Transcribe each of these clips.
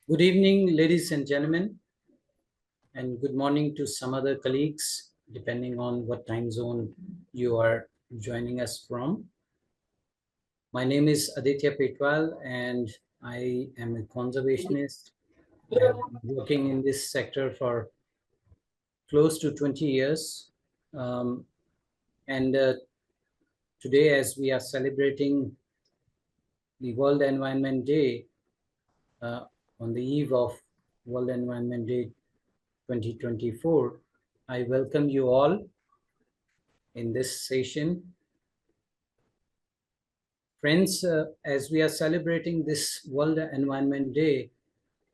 Good evening, ladies and gentlemen, and good morning to some other colleagues, depending on what time zone you are joining us from. My name is Aditya Petwal, and I am a conservationist. I have been working in this sector for close to 20 years. And today, as we are celebrating the World Environment Day, on the eve of World Environment Day 2024, I welcome you all in this session. Friends, as we are celebrating this World Environment Day,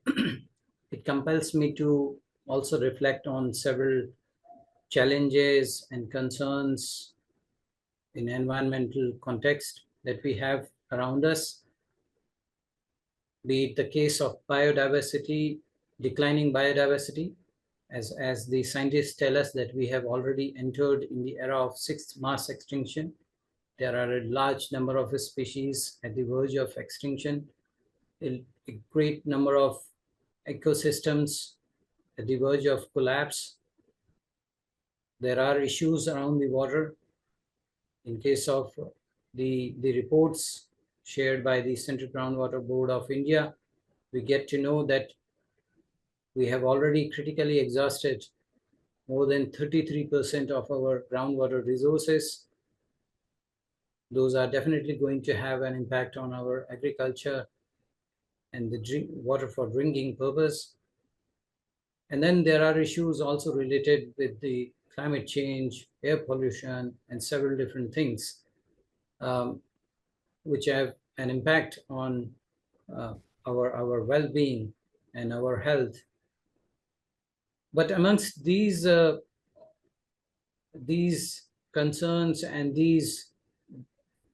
it compels me to also reflect on several challenges and concerns in environmental context that we have around us, be it the case of biodiversity, declining biodiversity, as the scientists tell us that we have already entered in the era of sixth mass extinction. There are a large number of species at the verge of extinction, a great number of ecosystems at the verge of collapse. There are issues around the water. In case of the reports shared by the Central Groundwater Board of India, we get to know that we have already critically exhausted more than 33% of our groundwater resources. Those are definitely going to have an impact on our agriculture and the water for drinking purpose. And then there are issues also related with the climate change, air pollution, and several different things, which have an impact on our well-being and our health. But amongst these concerns and these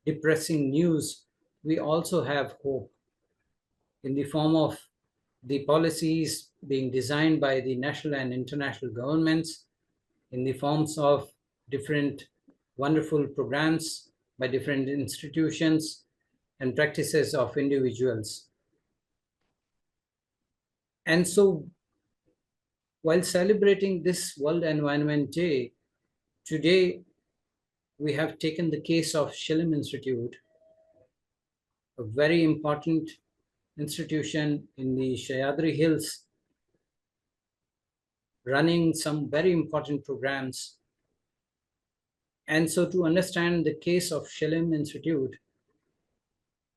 depressing news, we also have hope in the form of the policies being designed by the national and international governments, in the forms of different wonderful programs by different institutions and practices of individuals. And so, while celebrating this World Environment Day, today we have taken the case of Shillong Institute, a very important institution in the Sahyadri Hills, running some very important programs. And so to understand the case of Shillong Institute,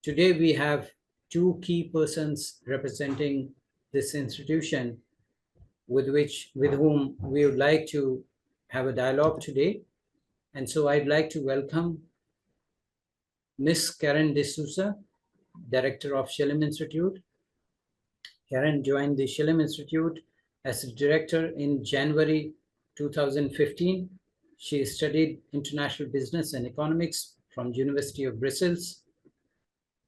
today we have two key persons representing this institution with whom we would like to have a dialogue today. And so I'd like to welcome Ms. Karen D'Souza, Director of Shillong Institute. Karen joined the Shillong Institute as a director in January 2015. She studied international business and economics from University of Brussels.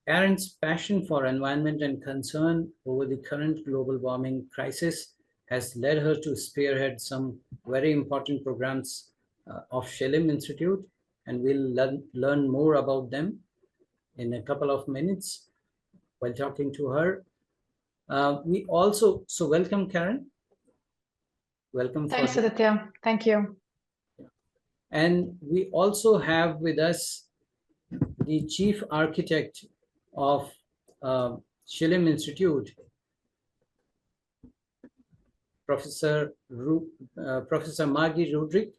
Karen's passion for environment and concern over the current global warming crisis has led her to spearhead some very important programs of Shillong Institute, and we'll learn more about them in a couple of minutes while talking to her. So welcome, Karen. Welcome. Thanks, Aditya. Thank you. And we also have with us the chief architect of Shillong Institute, Professor Margie Roderick.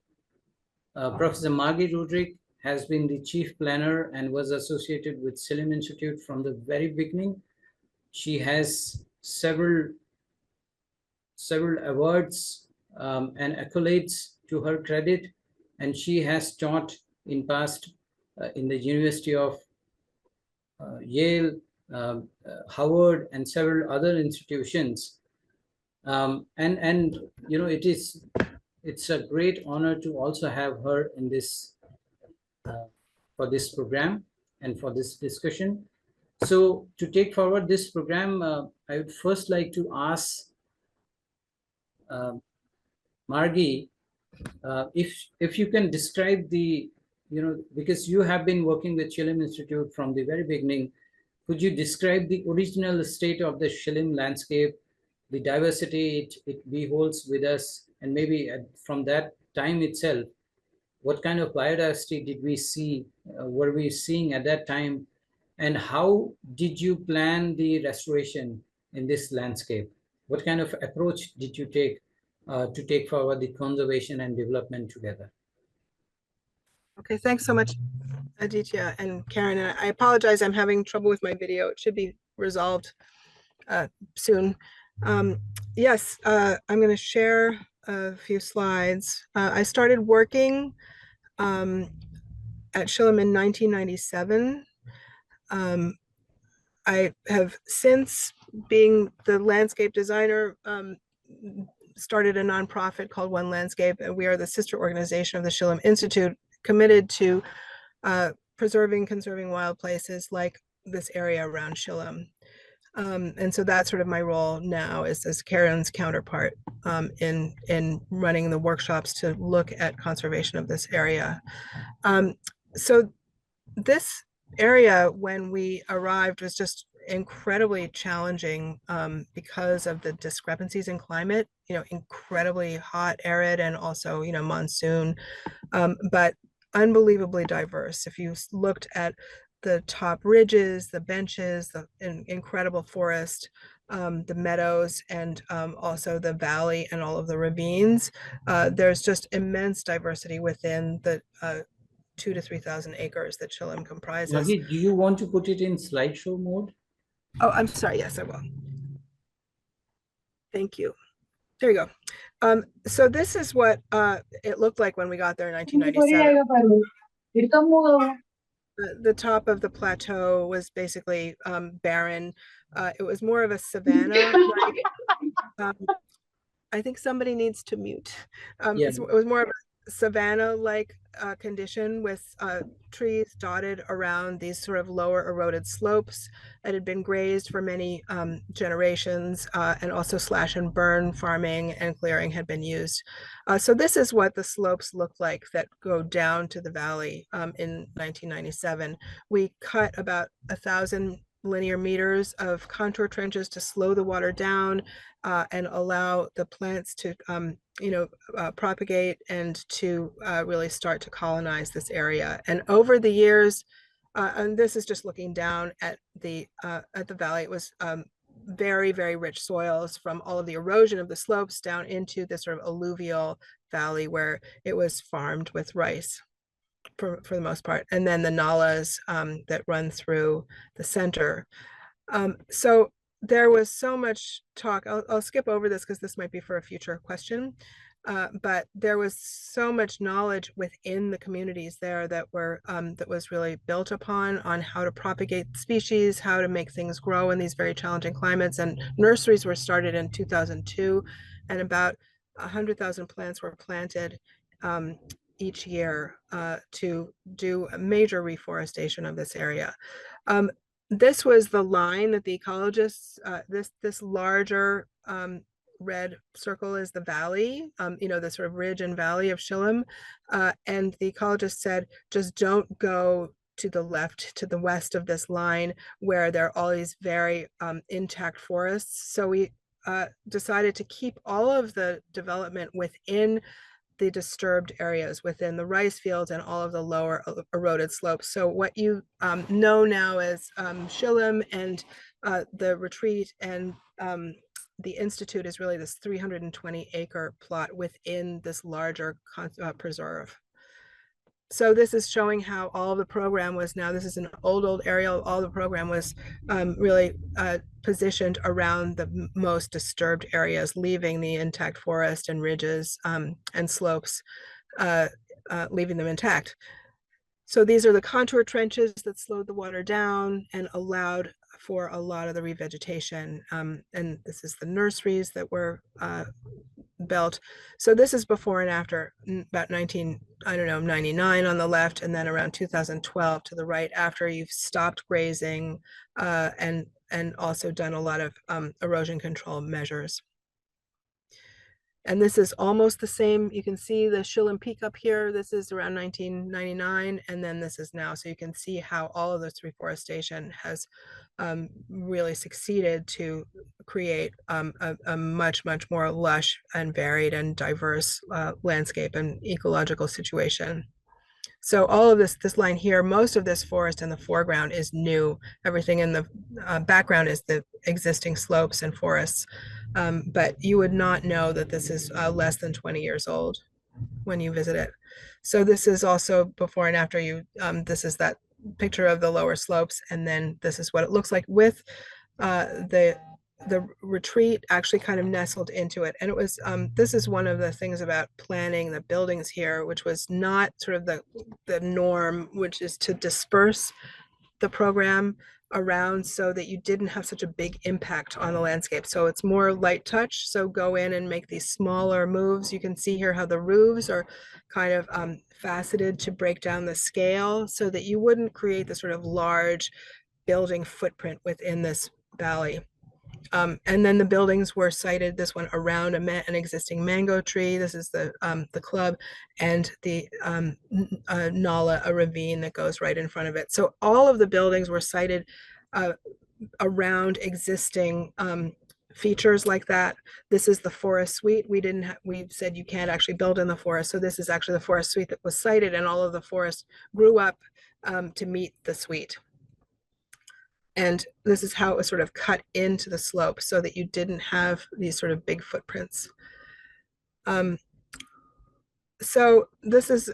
Professor Margie Roderick has been the chief planner and was associated with Shillong Institute from the very beginning. She has several awards and accolades to her credit, and she has taught in past in the University of Yale, Howard, and several other institutions. And you know, it's a great honor to also have her in this for this program and for this discussion. So to take forward this program, I would first like to ask Margie, if you can describe the, you know, because you have been working with Shillong Institute from the very beginning, could you describe the original state of the Shillong landscape the diversity it beholds with us, and maybe from that time itself, what kind of biodiversity did we see, were we seeing at that time, and how did you plan the restoration in this landscape? What kind of approach did you take to take forward the conservation and development together? Okay, thanks so much, Aditya and Karen. And I apologize, I'm having trouble with my video. It should be resolved soon. Yes, I'm going to share a few slides. I started working at Shillem in 1997. I have since, being the landscape designer, started a nonprofit called One Landscape, and we are the sister organization of the Shillem Institute, committed to preserving, conserving wild places like this area around Shillem. And so that's sort of my role now, is as Karen's counterpart in running the workshops to look at conservation of this area. So this area, when we arrived, was just incredibly challenging because of the discrepancies in climate, incredibly hot, arid, and also, monsoon, but unbelievably diverse. If you looked at the top ridges, the benches, the incredible forest, the meadows, and also the valley and all of the ravines, there's just immense diversity within the 2,000 to 3,000 acres that Shillem comprises. Maggie, do you want to put it in slideshow mode? Oh, I'm sorry. Yes, I will. Thank you. There you go. So this is what it looked like when we got there in 1997. The top of the plateau was basically barren. It was more of a savanna. I think somebody needs to mute. It was more of a savanna-like condition with trees dotted around these sort of lower eroded slopes that had been grazed for many generations, and also slash and burn farming and clearing had been used. So this is what the slopes look like that go down to the valley in 1997. We cut about 1,000 linear meters of contour trenches to slow the water down and allow the plants to propagate and to really start to colonize this area. And over the years, and this is just looking down at the valley, it was very, very rich soils from all of the erosion of the slopes down into this sort of alluvial valley where it was farmed with rice for the most part, and then the nalas that run through the center. So there was so much talk. I'll skip over this because this might be for a future question. But there was so much knowledge within the communities there that was really built upon on how to propagate species, how to make things grow in these very challenging climates. And nurseries were started in 2002, and about 100,000 plants were planted each year to do a major reforestation of this area. This was the line that the ecologists, this larger red circle is the valley, the sort of ridge and valley of Shillem. And the ecologists said, just don't go to the left, to the west of this line where there are all these very intact forests. So we decided to keep all of the development within the disturbed areas, within the rice fields and all of the lower eroded slopes. So what you know now as Shillem and the retreat and the Institute is really this 320 acre plot within this larger preserve. So this is showing how all of the program was now, this is an old aerial, all the program was really positioned around the most disturbed areas, leaving the intact forest and ridges and slopes, leaving them intact. So these are the contour trenches that slowed the water down and allowed for a lot of the revegetation. And this is the nurseries that were built. So this is before and after, about 99 on the left, and then around 2012 to the right, after you've stopped grazing and also done a lot of erosion control measures. And this is almost the same. You can see the Shillem Peak up here. This is around 1999, and then this is now. So you can see how all of this reforestation has really succeeded to create a much, much more lush and varied and diverse landscape and ecological situation. So all of this line here, most of this forest in the foreground is new. Everything in the background is the existing slopes and forests. But you would not know that this is less than 20 years old when you visit it. So this is also before and after you, this is that picture of the lower slopes. And then this is what it looks like with the retreat actually kind of nestled into it. And it was, this is one of the things about planning the buildings here, which was not sort of the norm, which is to disperse the program around so that you didn't have such a big impact on the landscape. So it's more light touch. So go in and make these smaller moves. You can see here how the roofs are kind of faceted to break down the scale so that you wouldn't create this sort of large building footprint within this valley. And then the buildings were sited, this one around an existing mango tree. This is the club, and the Nala, a ravine that goes right in front of it. So all of the buildings were sited around existing features like that. This is the forest suite. We said you can't actually build in the forest. So this is actually the forest suite that was sited, and all of the forest grew up to meet the suite. And this is how it was sort of cut into the slope so that you didn't have these sort of big footprints. So this is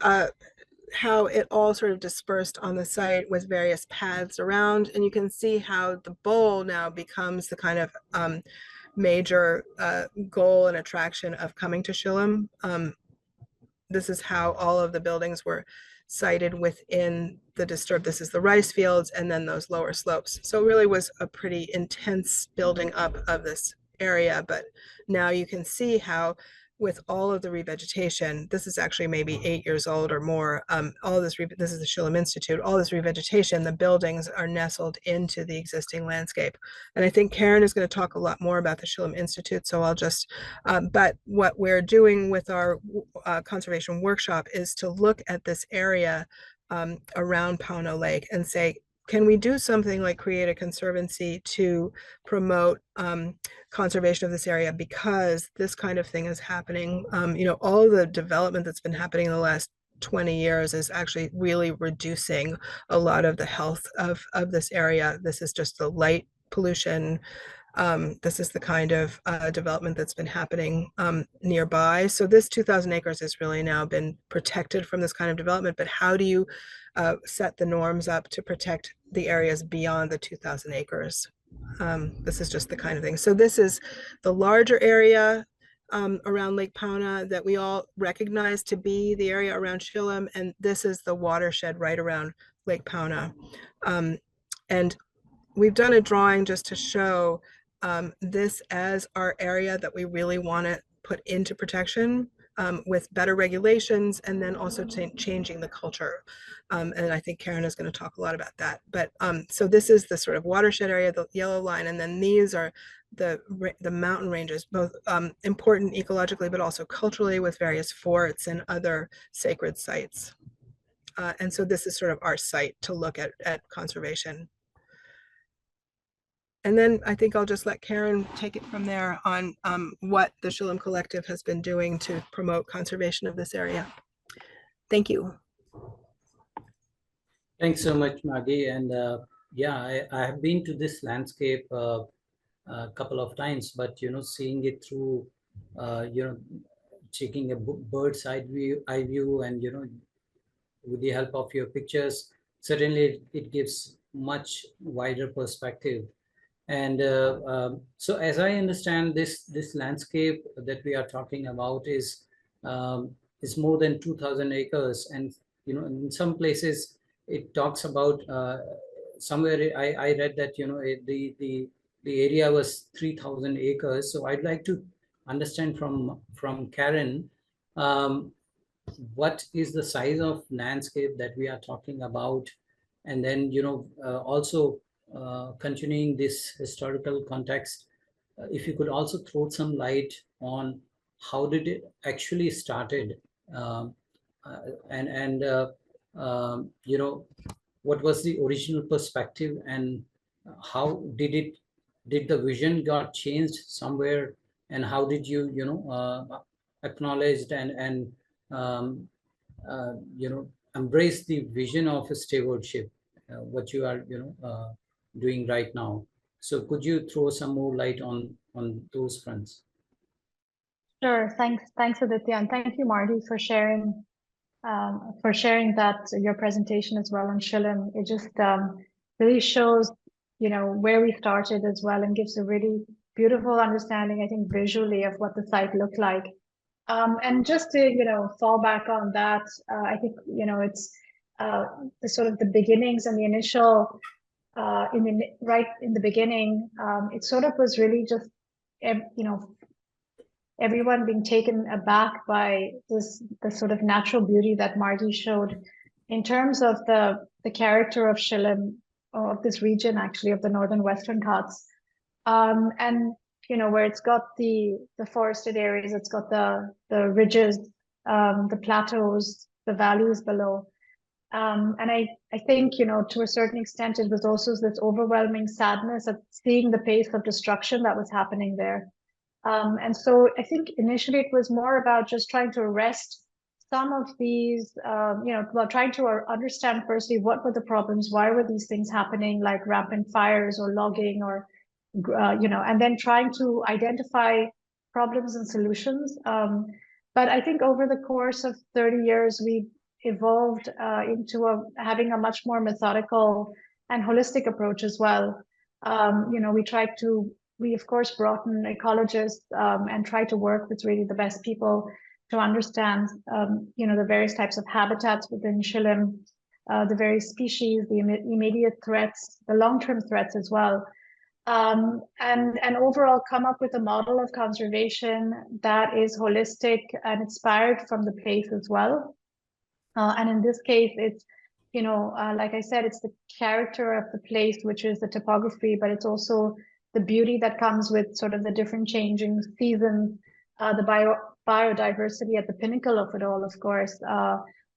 how it all sort of dispersed on the site with various paths around. And you can see how the bowl now becomes the kind of major goal and attraction of coming to Shillem. This is how all of the buildings were sited within the disturbed. This is the rice fields and then those lower slopes. So it really was a pretty intense building up of this area. But now you can see how with all of the revegetation, this is actually maybe 8 years old or more, all of this, this is the Shillem Institute, all this revegetation, the buildings are nestled into the existing landscape. And I think Karen is going to talk a lot more about the Shillem Institute, so I'll just, but what we're doing with our conservation workshop is to look at this area around Pauna Lake and say, can we do something like create a conservancy to promote conservation of this area, because this kind of thing is happening. You know, all the development that's been happening in the last 20 years is actually really reducing a lot of the health of this area. This is just the light pollution. This is the kind of development that's been happening nearby. So this 2,000 acres has really now been protected from this kind of development, but how do you set the norms up to protect the areas beyond the 2,000 acres? This is just the kind of thing. So this is the larger area around Lake Pauna that we all recognize to be the area around Shillem, and this is the watershed right around Lake Pauna. And we've done a drawing just to show this as our area that we really want to put into protection with better regulations, and then also changing the culture. And I think Karen is going to talk a lot about that. But so this is the sort of watershed area, the yellow line, and then these are the mountain ranges, both important ecologically, but also culturally, with various forts and other sacred sites. And so this is sort of our site to look at conservation. And then I think I'll just let Karen take it from there on what the Shillem Collective has been doing to promote conservation of this area. Thank you. Thanks so much, Maggie. And yeah, I have been to this landscape a couple of times, but, you know, seeing it through, you know, taking a bird's eye view, and, you know, with the help of your pictures, certainly it gives much wider perspective. And so as I understand, this landscape that we are talking about is more than 2,000 acres. And, you know, in some places it talks about somewhere I read that, you know, the area was 3,000 acres. So I'd like to understand from Karen, what is the size of landscape that we are talking about? And then, you know, also continuing this historical context, if you could also throw some light on how did it actually started, um, you know, what was the original perspective, and how did the vision got changed somewhere, and how did you acknowledged and um, embrace the vision of a stewardship, what you are doing right now. So could you throw some more light on those fronts? Sure. Thanks, Aditya, and thank you, Marty, for sharing that your presentation as well on Shillem. It just really shows, where we started as well, and gives a really beautiful understanding, I think, visually of what the site looked like. And just to fall back on that, I think it's the sort of the beginnings and the initial right in the beginning. It sort of was really just everyone being taken aback by the sort of natural beauty that Marty showed in terms of the character of Shillem, or of this region actually, of the northern Western Ghats. And where it's got the forested areas, it's got the ridges, the plateaus, the valleys below. And I think, to a certain extent, it was also this overwhelming sadness at seeing the pace of destruction that was happening there. And so I think initially it was more about just trying to arrest some of these, well, trying to understand firstly what were the problems, why were these things happening, like rampant fires or logging, or and then trying to identify problems and solutions. But I think over the course of 30 years, we evolved into having a much more methodical and holistic approach as well. We of course brought in ecologists and tried to work with really the best people to understand, the various types of habitats within Shillem, the various species, the immediate threats, the long-term threats as well. And overall come up with a model of conservation that is holistic and inspired from the place as well. And in this case, it's, like I said, it's the character of the place, which is the topography, but it's also the beauty that comes with sort of the different changing seasons, the biodiversity at the pinnacle of it all, of course,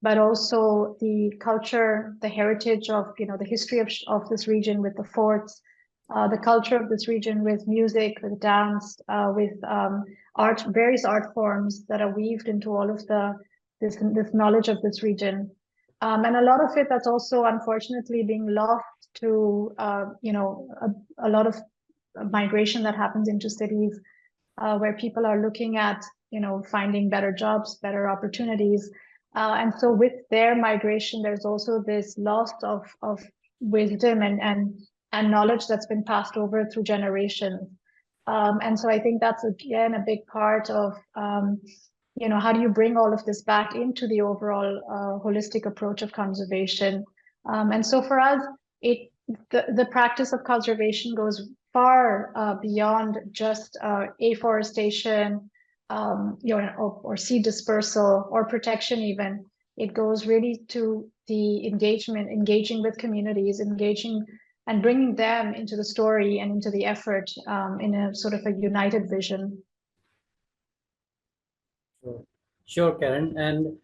but also the culture, the heritage of, the history of this region with the forts, the culture of this region with music, with dance, with art, various art forms that are weaved into all of this knowledge of this region. And a lot of it that's also unfortunately being lost to, a lot of migration that happens into cities, where people are looking at, finding better jobs, better opportunities. And so with their migration, there's also this loss of wisdom and knowledge that's been passed over through generations. And so I think that's, again, a big part of, how do you bring all of this back into the overall holistic approach of conservation? And so for us, the practice of conservation goes far beyond just afforestation, or seed dispersal or protection even. It goes really to the engaging with communities, engaging and bringing them into the story and into the effort, in a sort of a united vision. Sure, Karen. And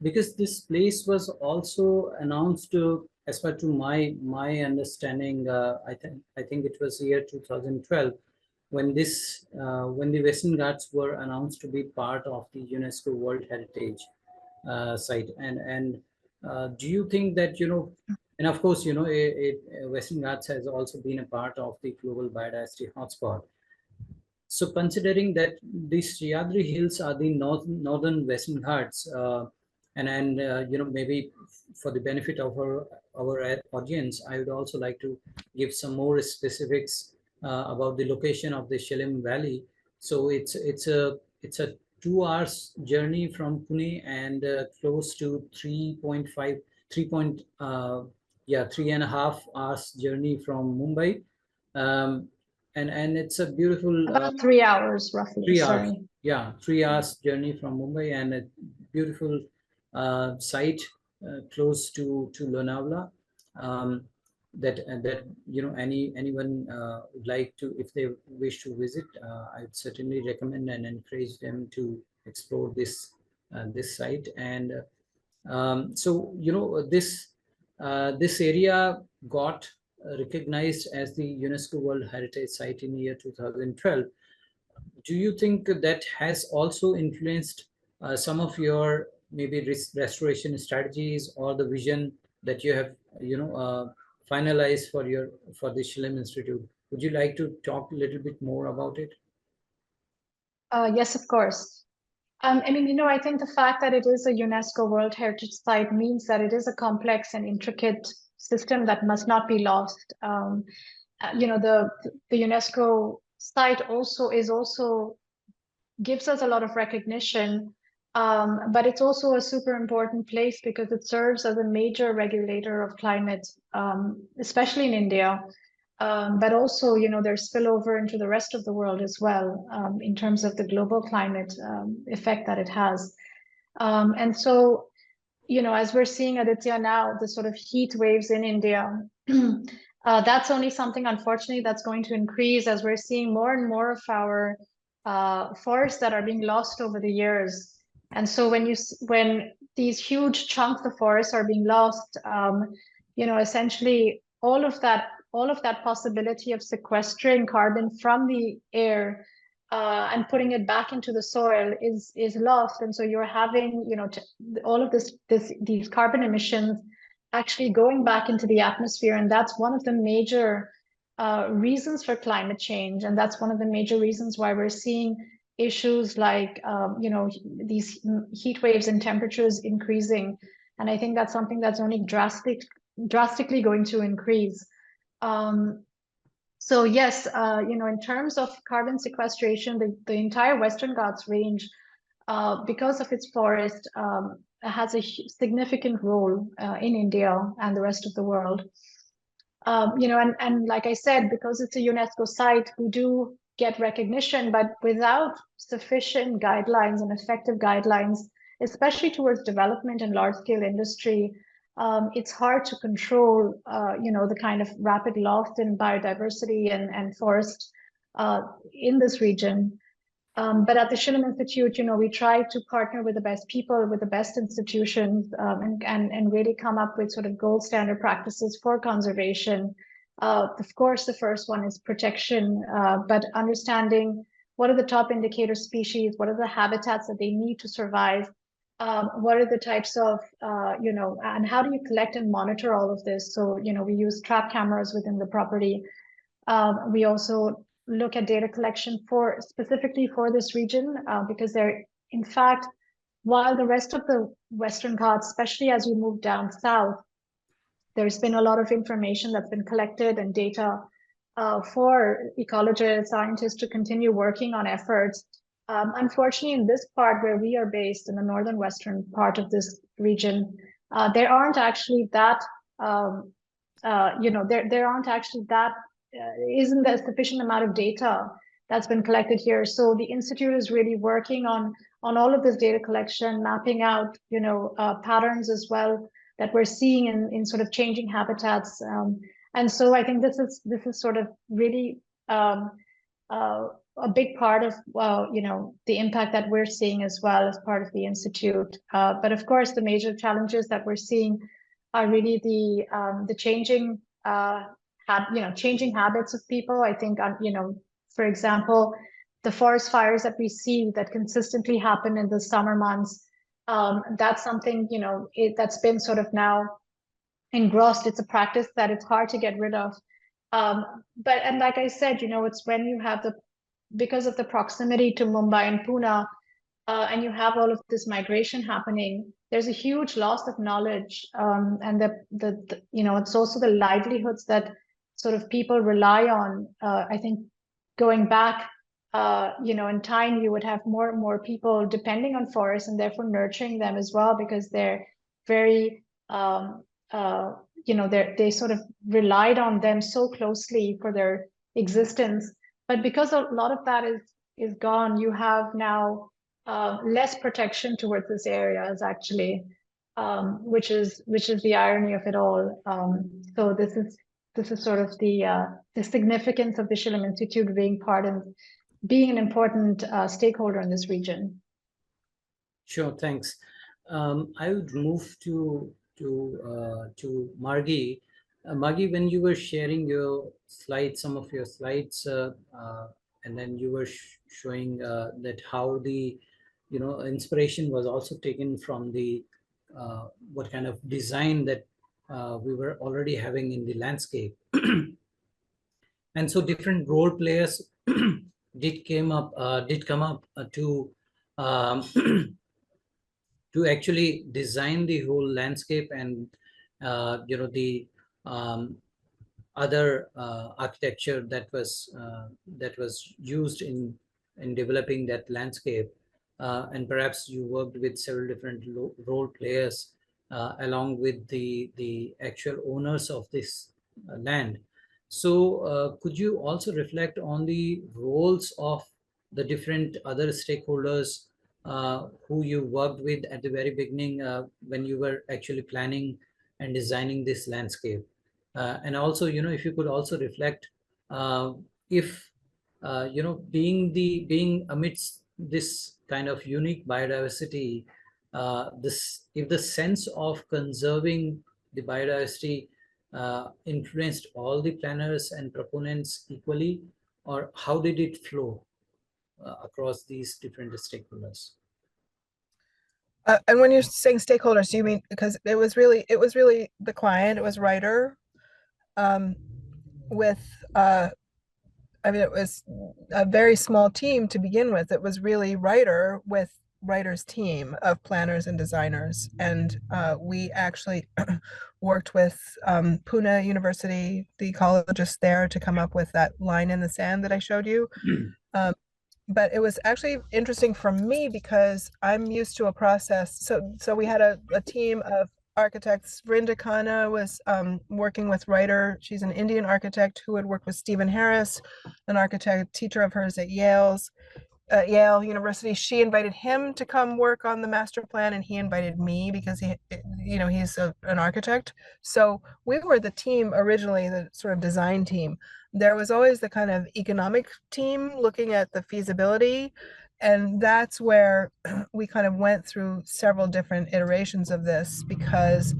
because this place was also announced as per to my understanding, I think it was year 2012 when when the Western Ghats were announced to be part of the UNESCO World Heritage site. And do you think that, and of course, Western Ghats has also been a part of the global biodiversity hotspot. So considering that these Sahyadri Hills are the northern Western Ghats, and maybe for the benefit of our audience, I would also like to give some more specifics about the location of the Shillem Valley. So it's a 2 hours journey from Pune, and close to 3.5 hours journey from Mumbai. And it's a beautiful about 3 hours roughly. 3 hours. Yeah, 3 hours journey from Mumbai, and a beautiful site close to Lonavala. that anyone would like to, if they wish to visit, I'd certainly recommend and encourage them to explore this site. And so this area got recognized as the UNESCO World Heritage Site in the year 2012. Do you think that has also influenced some of your maybe restoration strategies or the vision that you have finalized for the Shillem Institute? Would you like to talk a little bit more about it? Yes, of course. I mean, I think the fact that it is a UNESCO World Heritage Site means that it is a complex and intricate system that must not be lost. The UNESCO site also gives us a lot of recognition, but it's also a super important place because it serves as a major regulator of climate, especially in India. But also, there's spillover into the rest of the world as well, in terms of the global climate effect that it has. And so, as we're seeing, Aditya, now, the sort of heat waves in India, that's only something, unfortunately, that's going to increase as we're seeing more and more of our forests that are being lost over the years. And so when these huge chunks of forests are being lost, essentially all of that possibility of sequestering carbon from the air and putting it back into the soil is lost. And so you're having, all of these carbon emissions actually going back into the atmosphere. And that's one of the major reasons for climate change. And that's one of the major reasons why we're seeing issues like, these heat waves and temperatures increasing. And I think that's something that's only drastically going to increase. So yes, in terms of carbon sequestration, the entire Western Ghats range, because of its forest, has a significant role in India and the rest of the world. And like I said, because it's a UNESCO site, we do get recognition, but without sufficient guidelines and effective guidelines, especially towards development and large-scale industry, it's hard to control, the kind of rapid loss in biodiversity and forest in this region. But at the Shillem Institute, we try to partner with the best people, with the best institutions, and really come up with sort of gold standard practices for conservation. Of course, the first one is protection, but understanding what are the top indicator species, what are the habitats that they need to survive, what are the types of, and how do you collect and monitor all of this? So, we use trap cameras within the property. We also look at data collection specifically for this region, because in fact, while the rest of the Western Ghats, especially as you move down south, there's been a lot of information that's been collected and data for ecologists, scientists to continue working on efforts. Unfortunately, in this part where we are based, in the northern western part of this region, there aren't actually that, isn't there a sufficient amount of data that's been collected here. So the Institute is really working on all of this data collection, mapping out, patterns as well that we're seeing in sort of changing habitats. And so I think this is sort of really a big part of, the impact that we're seeing as well as part of the Institute. But of course, the major challenges that we're seeing are really the changing, changing habits of people. I think, for example, the forest fires that we see that consistently happen in the summer months, that's something, that's been sort of now engrossed. It's a practice that it's hard to get rid of. And like I said, it's when you have because of the proximity to Mumbai and Pune, and you have all of this migration happening, there's a huge loss of knowledge. And it's also the livelihoods that sort of people rely on. I think going back, in time, you would have more and more people depending on forests and therefore nurturing them as well, because they're very, they sort of relied on them so closely for their existence. But because a lot of that is gone, you have now less protection towards this areas actually, which is the irony of it all. So this this is sort of the significance of the Shillem Institute being part and being an important stakeholder in this region. Sure, thanks. I would move to Margie. Margie, when you were sharing your slides, some of your slides, and then you were showing that how the inspiration was also taken from the what kind of design that we were already having in the landscape. And so different role players did come up to um, to actually design the whole landscape and the other architecture that was used in developing that landscape, and perhaps you worked with several different role players along with the actual owners of this land. So could you also reflect on the roles of the different other stakeholders who you worked with at the very beginning when you were actually planning and designing this landscape? And also, if you could also reflect uh, if, being amidst this kind of unique biodiversity, if the sense of conserving the biodiversity influenced all the planners and proponents equally, or how did it flow across these different stakeholders? And when you're saying stakeholders, do you mean, because it was really the client, it was Ryder, with I mean, it was a very small team to begin with. It was really Ryder with Ryder's team of planners and designers. And we actually worked with Pune University, the ecologists there, to come up with that line in the sand that I showed you. But it was actually interesting for me because I'm used to a process. So we had a team of architects. Vrinda Khanna was working with Ryder. She's an Indian architect who had worked with Stephen Harris, an architect teacher of hers at Yale University. She invited him to come work on the master plan, and he invited me because he's an architect. So we were the team originally, the sort of design team. There was always the kind of economic team looking at the feasibility, and that's where we kind of went through several different iterations of this, because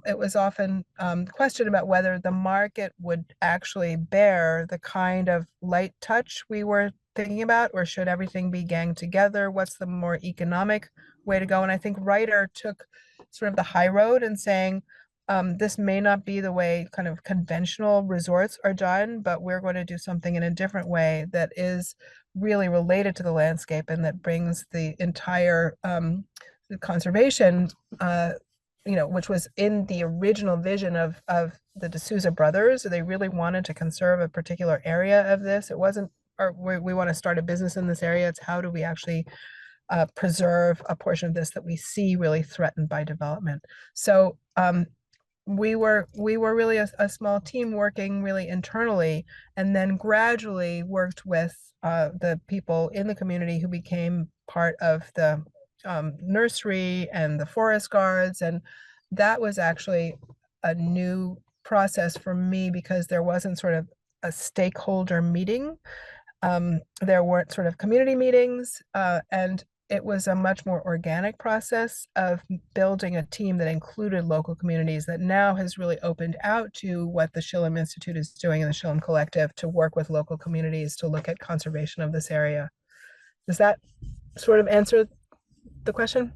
it was often questioned about whether the market would actually bear the kind of light touch we were thinking about, or should everything be ganged together? What's the more economic way to go? And I think Ryder took sort of the high road and saying, this may not be the way kind of conventional resorts are done, but we're going to do something in a different way that is really related to the landscape and that brings the entire conservation, which was in the original vision of the D'Souza brothers. They really wanted to conserve a particular area of this. It wasn't, or we want to start a business in this area. It's how do we actually preserve a portion of this that we see really threatened by development. So we were really a small team working really internally, and then gradually worked with the people in the community who became part of the nursery and the forest guards. And that was actually a new process for me because there wasn't sort of a stakeholder meeting. There weren't sort of community meetings, and it was a much more organic process of building a team that included local communities that now has really opened out to what the Shillem Institute is doing in the Shillem Collective to work with local communities to look at conservation of this area. Does that sort of answer the question?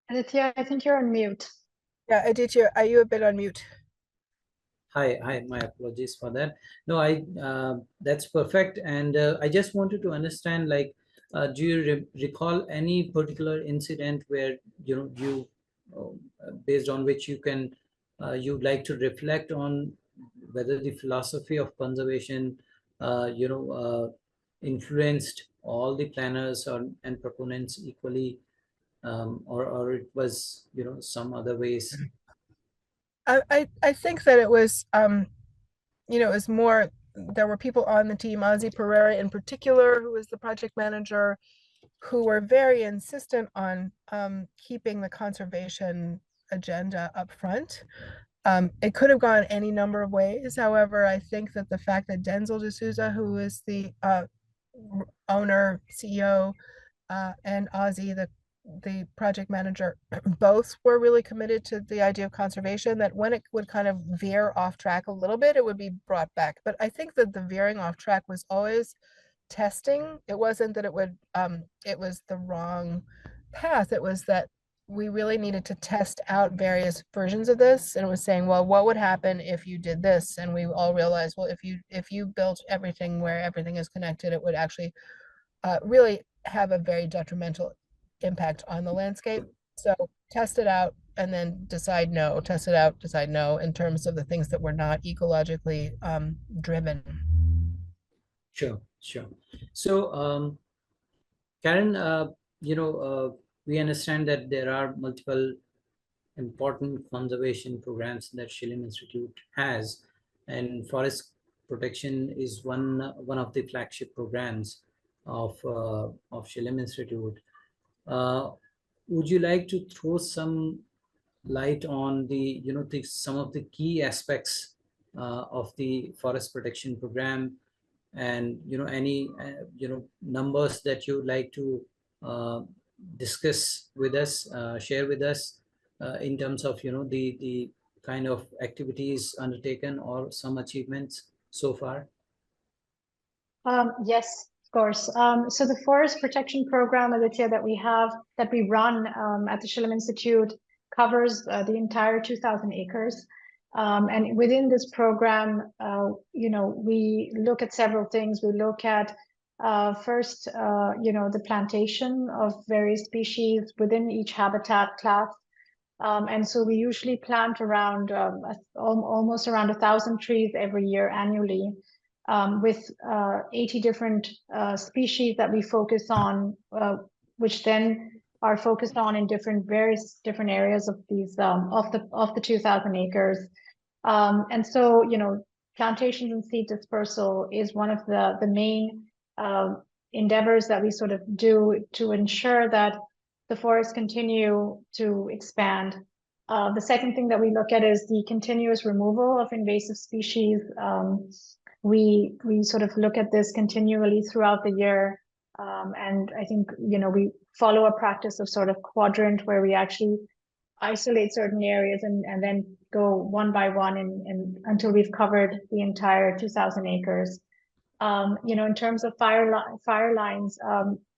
Aditya, I think you're on mute. Yeah, Aditya, are you a bit on mute? Hi, my apologies for that. No, that's perfect. And I just wanted to understand, like, do you recall any particular incident where, you based on which you'd like to reflect on whether the philosophy of conservation, influenced all the planners and proponents equally, or it was, some other ways? I think that it was you know, it was more, there were people on the team, Ozzy Pereira in particular, who was the project manager, who were very insistent on keeping the conservation agenda up front. It could have gone any number of ways. However, I think that the fact that Denzel D'Souza, who is the owner, CEO, and Ozzy, the project manager, both were really committed to the idea of conservation, that when it would kind of veer off track a little bit, it would be brought back. But I think that the veering off track was always testing. It wasn't that it was the wrong path. It was that we really needed to test out various versions of this, and it was saying, well, what would happen if you did this? And we all realized, well, if you built everything where everything is connected, it would actually really have a very detrimental impact on the landscape. So test it out and then decide no, test it out, decide no, in terms of the things that were not ecologically driven. Sure, sure. So, Karen, we understand that there are multiple important conservation programs that Shillem Institute has, and forest protection is one of the flagship programs of Shillem Institute. Would you like to throw some light on some of the key aspects of the forest protection program, and any numbers that you would like to discuss with us, share with us, in terms of the kind of activities undertaken or some achievements so far? Yes, of course. So the forest protection program, Aditya, that we run at the Shillem Institute covers the entire 2,000 acres. And within this program, we look at several things. We look at first, the plantation of various species within each habitat class. And so we usually plant around almost around 1,000 trees every year annually, with 80 different species that we focus on, which then are focused on in various different areas of these of the 2,000 acres. And so, plantations and seed dispersal is one of the main endeavors that we sort of do to ensure that the forests continue to expand. The second thing that we look at is the continuous removal of invasive species. We sort of look at this continually throughout the year. And I think, we follow a practice of sort of quadrant, where we actually isolate certain areas and then go one by one and until we've covered the entire 2,000 acres. In terms of fire lines,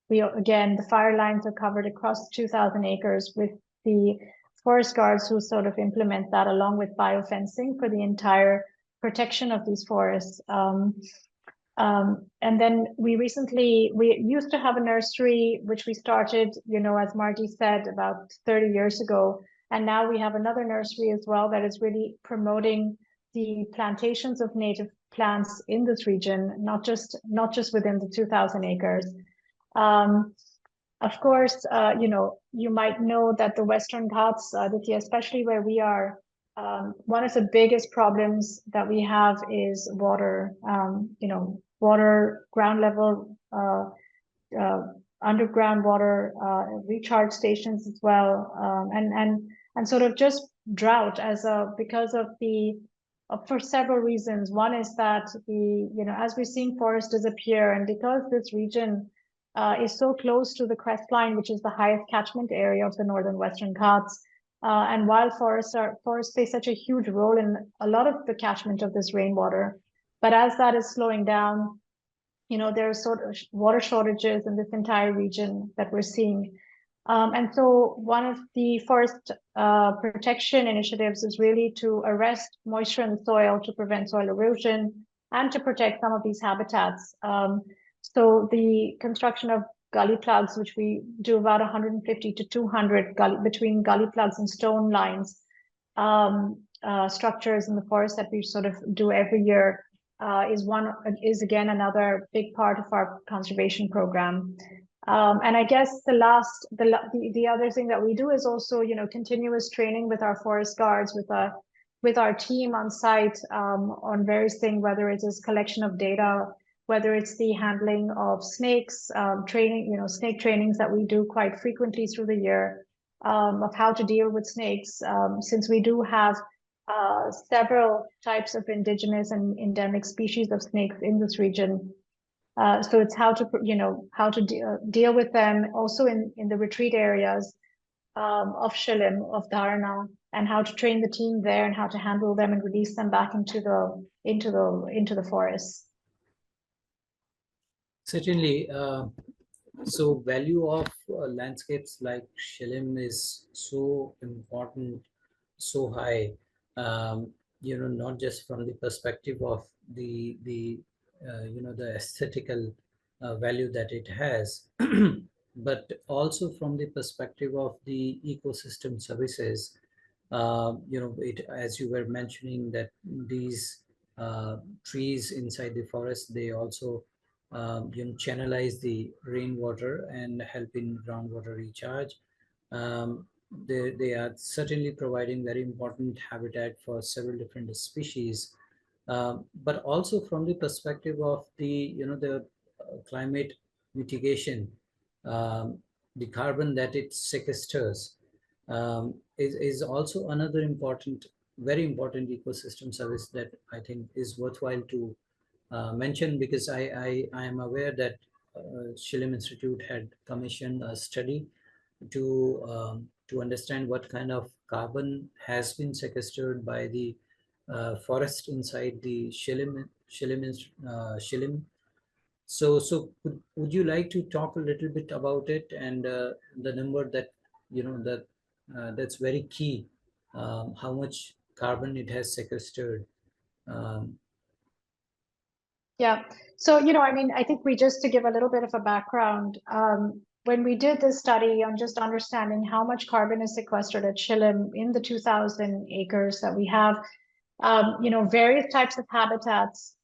the fire lines are covered across 2,000 acres with the forest guards, who sort of implement that along with biofencing for the entire protection of these forests. And then we used to have a nursery, which we started, as Marty said, about 30 years ago. And now we have another nursery as well that is really promoting the plantations of native plants in this region, not just within the 2,000 acres. Of course, you might know that the Western Ghats, especially where we are, one of the biggest problems that we have is water. Water, ground level, underground water, recharge stations as well, and sort of just drought for several reasons. One is that as we're seeing forests disappear, and because this region is so close to the crestline, which is the highest catchment area of the northern Western Ghats, and while forests play such a huge role in a lot of the catchment of this rainwater, but as that is slowing down, there are sort of water shortages in this entire region that we're seeing. And so one of the forest protection initiatives is really to arrest moisture in the soil to prevent soil erosion and to protect some of these habitats. So the construction of gully plugs, which we do about 150 to 200 between gully plugs and stone lines, structures in the forest that we sort of do every year, is again another big part of our conservation program. And I guess the other thing that we do is also, continuous training with our forest guards, with with our team on site on various things, whether it is collection of data, whether it's the handling of snakes, training, snake trainings that we do quite frequently through the year, of how to deal with snakes, since we do have several types of indigenous and endemic species of snakes in this region. So it's how to deal with them also in the retreat areas of Shillem, of Dharana, and how to train the team there and how to handle them and release them back into the forest. Certainly. So value of landscapes like Shillem is so important, so high, not just from the perspective of the aesthetical value that it has, but also from the perspective of the ecosystem services. As you were mentioning, that these trees inside the forest, they also channelize the rainwater and help in groundwater recharge. They are certainly providing very important habitat for several different species, but also from the perspective of the climate mitigation, the carbon that it sequesters is also another very important ecosystem service that I think is worthwhile to mention, because I am aware that Shillem Institute had commissioned a study to understand what kind of carbon has been sequestered by the forest inside the Shillem. So would you like to talk a little bit about it, and the number that that's very key, how much carbon it has sequestered? Yeah. So, I think just to give a little bit of a background, when we did this study on just understanding how much carbon is sequestered at Shillem in the 2,000 acres that we have, various types of habitats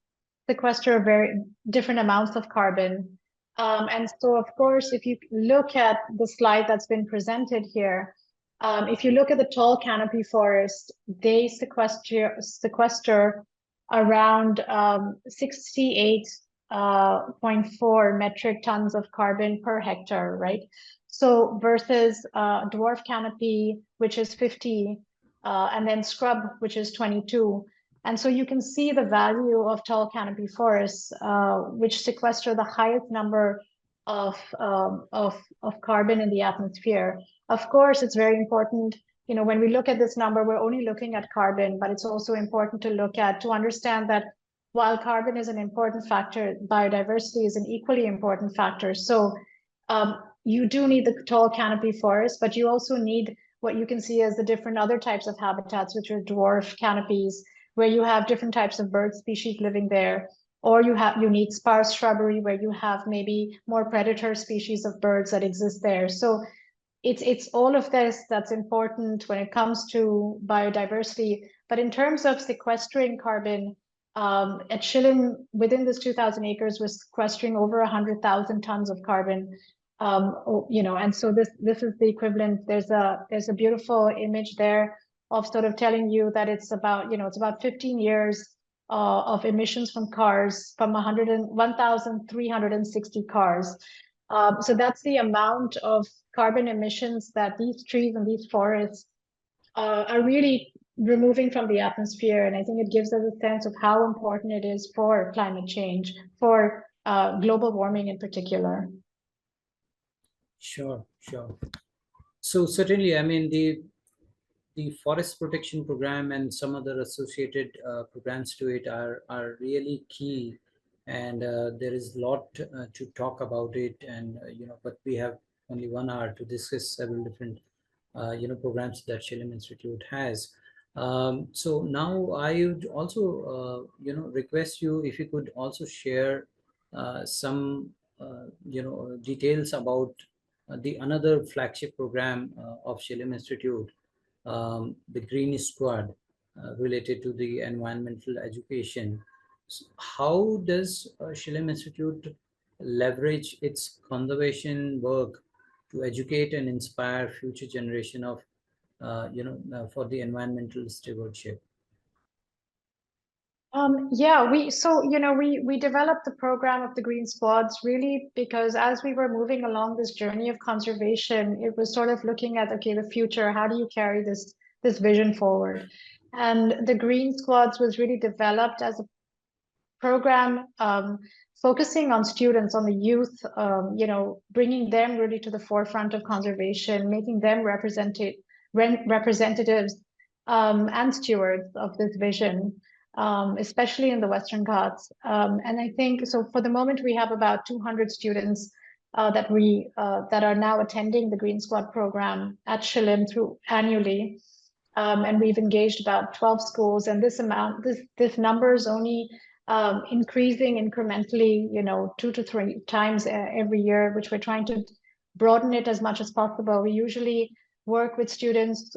sequester very different amounts of carbon. And so, of course, if you look at the slide that's been presented here, if you look at the tall canopy forest, they sequester around 68.4 metric tons of carbon per hectare, right? So versus dwarf canopy, which is 50, and then scrub, which is 22. And so you can see the value of tall canopy forests, which sequester the highest number of carbon in the atmosphere. Of course, it's very important, when we look at this number, we're only looking at carbon, but it's also important to understand that while carbon is an important factor, biodiversity is an equally important factor. So you do need the tall canopy forest, but you also need what you can see as the different other types of habitats, which are dwarf canopies, where you have different types of bird species living there, or you need sparse shrubbery where you have maybe more predator species of birds that exist there. So it's all of this that's important when it comes to biodiversity. But in terms of sequestering carbon, at Shillem, within this 2,000 acres, we're sequestering over 100,000 tons of carbon. And so this is the equivalent. There's a beautiful image there of sort of telling you that it's about 15 years of emissions from cars, from 1,360 cars. So that's the amount of carbon emissions that these trees and these forests are really removing from the atmosphere. And I think it gives us a sense of how important it is for climate change, for global warming in particular. Sure. So certainly, I mean, the forest protection program and some other associated programs to it are really key, and there is a lot to talk about it, and but we have only 1 hour to discuss several different programs that Shillem Institute has. So now I would also request you if you could also share some details about the another flagship program of Shillem Institute, the Green Squad, related to the environmental education. So how does Shillem Institute leverage its conservation work to educate and inspire future generation of, for the environmental stewardship? Yeah, we developed the program of the Green Squads really because as we were moving along this journey of conservation, it was sort of looking at, okay, the future, how do you carry this vision forward? And the Green Squads was really developed as a program focusing on students, on the youth, bringing them really to the forefront of conservation, making them representatives and stewards of this vision, especially in the Western Ghats. And I think, so for the moment, we have about 200 students that are now attending the Green Squad program at Shillong through annually. And we've engaged about 12 schools, and this number is only increasing incrementally, 2 to 3 times every year, which we're trying to broaden it as much as possible. We usually work with students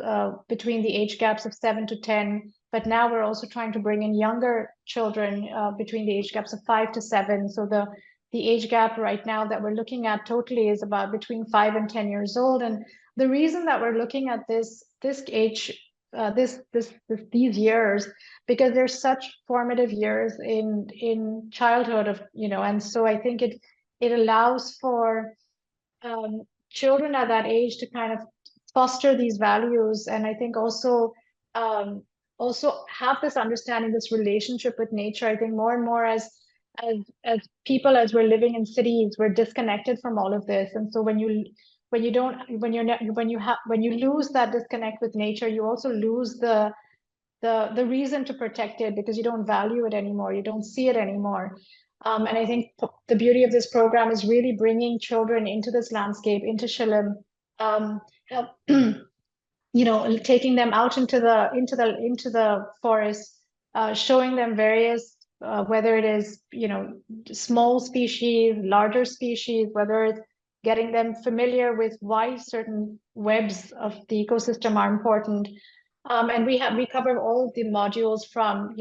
between the age gaps of 7 to 10, but now we're also trying to bring in younger children between the age gaps of 5 to 7. So the age gap right now that we're looking at totally is about between 5 and 10 years old. And the reason that we're looking at this age, these years, because there's such formative years in childhood of, and so I think it allows for children at that age to kind of foster these values, and I think also have this understanding, this relationship with nature. I think more and more as people, as we're living in cities, we're disconnected from all of this, and so when you lose that disconnect with nature, you also lose the reason to protect it, because you don't value it anymore, you don't see it anymore. And I think the beauty of this program is really bringing children into this landscape, into Shillong, taking them out into the forest, showing them various, whether it is, small species, larger species, whether it's getting them familiar with why certain webs of the ecosystem are important. And we cover all the modules from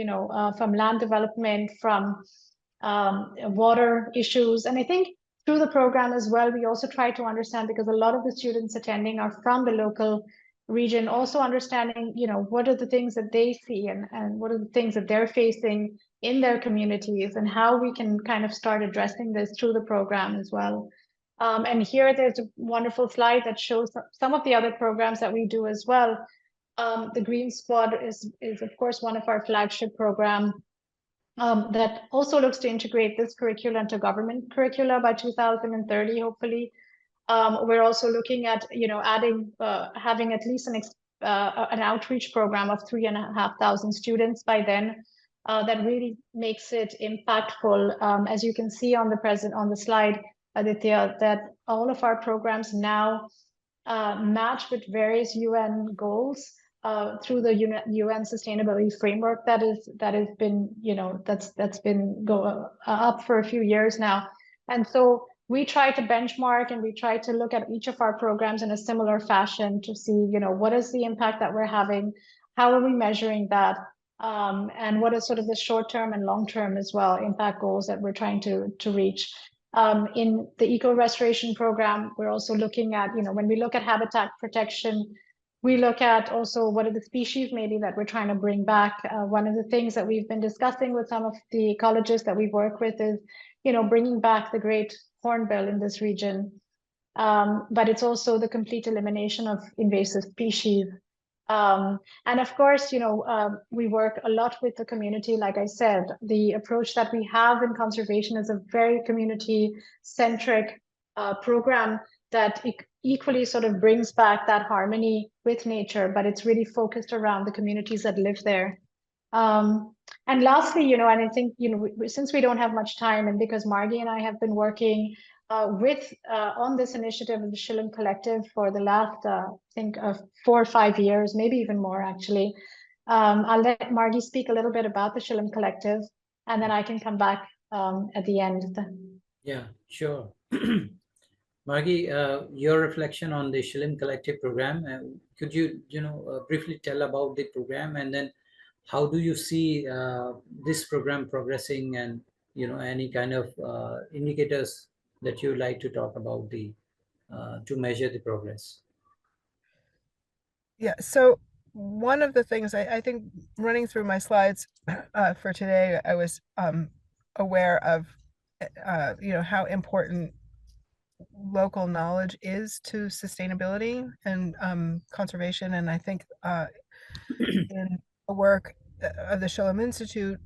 land development, from water issues. And I think through the program as well, we also try to understand, because a lot of the students attending are from the local region, also understanding, what are the things that they see, and what are the things that they're facing in their communities, and how we can kind of start addressing this through the program as well. And here there's a wonderful slide that shows some of the other programs that we do as well. The Green Squad is of course one of our flagship programs that also looks to integrate this curricula into government curricula by 2030, hopefully. We're also looking at, having at least an outreach program of 3,500 students by then. That really makes it impactful. As you can see on the slide, Aditya, that all of our programs now match with various UN goals through the UN sustainability framework that has been, that's been up for a few years now. And so we try to benchmark, and we try to look at each of our programs in a similar fashion to see, what is the impact that we're having, how are we measuring that, and what is sort of the short-term and long-term as well impact goals that we're trying to reach. In the eco restoration program, we're also looking at, when we look at habitat protection, we look at also what are the species maybe that we're trying to bring back. One of the things that we've been discussing with some of the ecologists that we work with is, bringing back the great hornbill in this region. But it's also the complete elimination of invasive species. And of course, we work a lot with the community. Like I said, the approach that we have in conservation is a very community-centric program that equally sort of brings back that harmony with nature, but it's really focused around the communities that live there. And lastly, and I think, since we don't have much time, and because Margie and I have been working on this initiative of the Shillong Collective for the last, I think, 4 or 5 years, maybe even more actually. I'll let Margie speak a little bit about the Shillong Collective, and then I can come back at the end. Yeah, sure. Margie, your reflection on the Shillong Collective program, could you, briefly tell about the program, and then how do you see this program progressing, and, any kind of indicators that you like to talk about to measure the progress? Yeah, so one of the things I think running through my slides for today, I was aware of, how important local knowledge is to sustainability and conservation. And I think in the work of the Shillem Institute,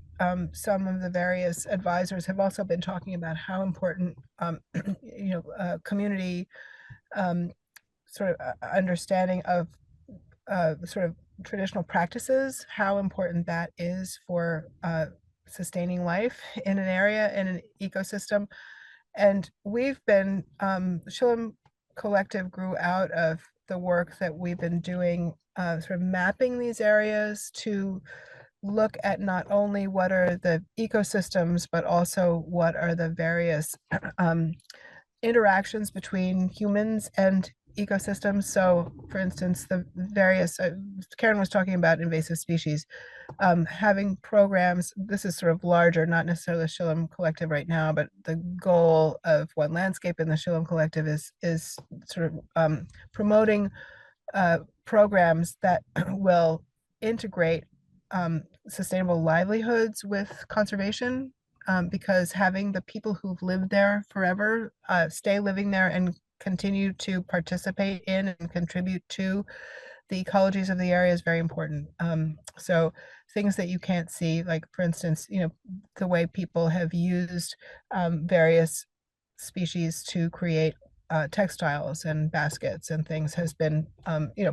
some of the various advisors have also been talking about how important, community sort of understanding of sort of traditional practices, how important that is for sustaining life in an area, in an ecosystem. And we've been, Shillem Collective grew out of the work that we've been doing, sort of mapping these areas to look at not only what are the ecosystems, but also what are the various interactions between humans and ecosystems. So for instance, the various, Karen was talking about invasive species, having programs, this is sort of larger, not necessarily the Shillem Collective right now, but the goal of One Landscape in the Shillem Collective is sort of promoting programs that will integrate sustainable livelihoods with conservation, because having the people who've lived there forever stay living there and continue to participate in and contribute to the ecologies of the area is very important. So things that you can't see, like for instance, the way people have used various species to create textiles and baskets and things has been,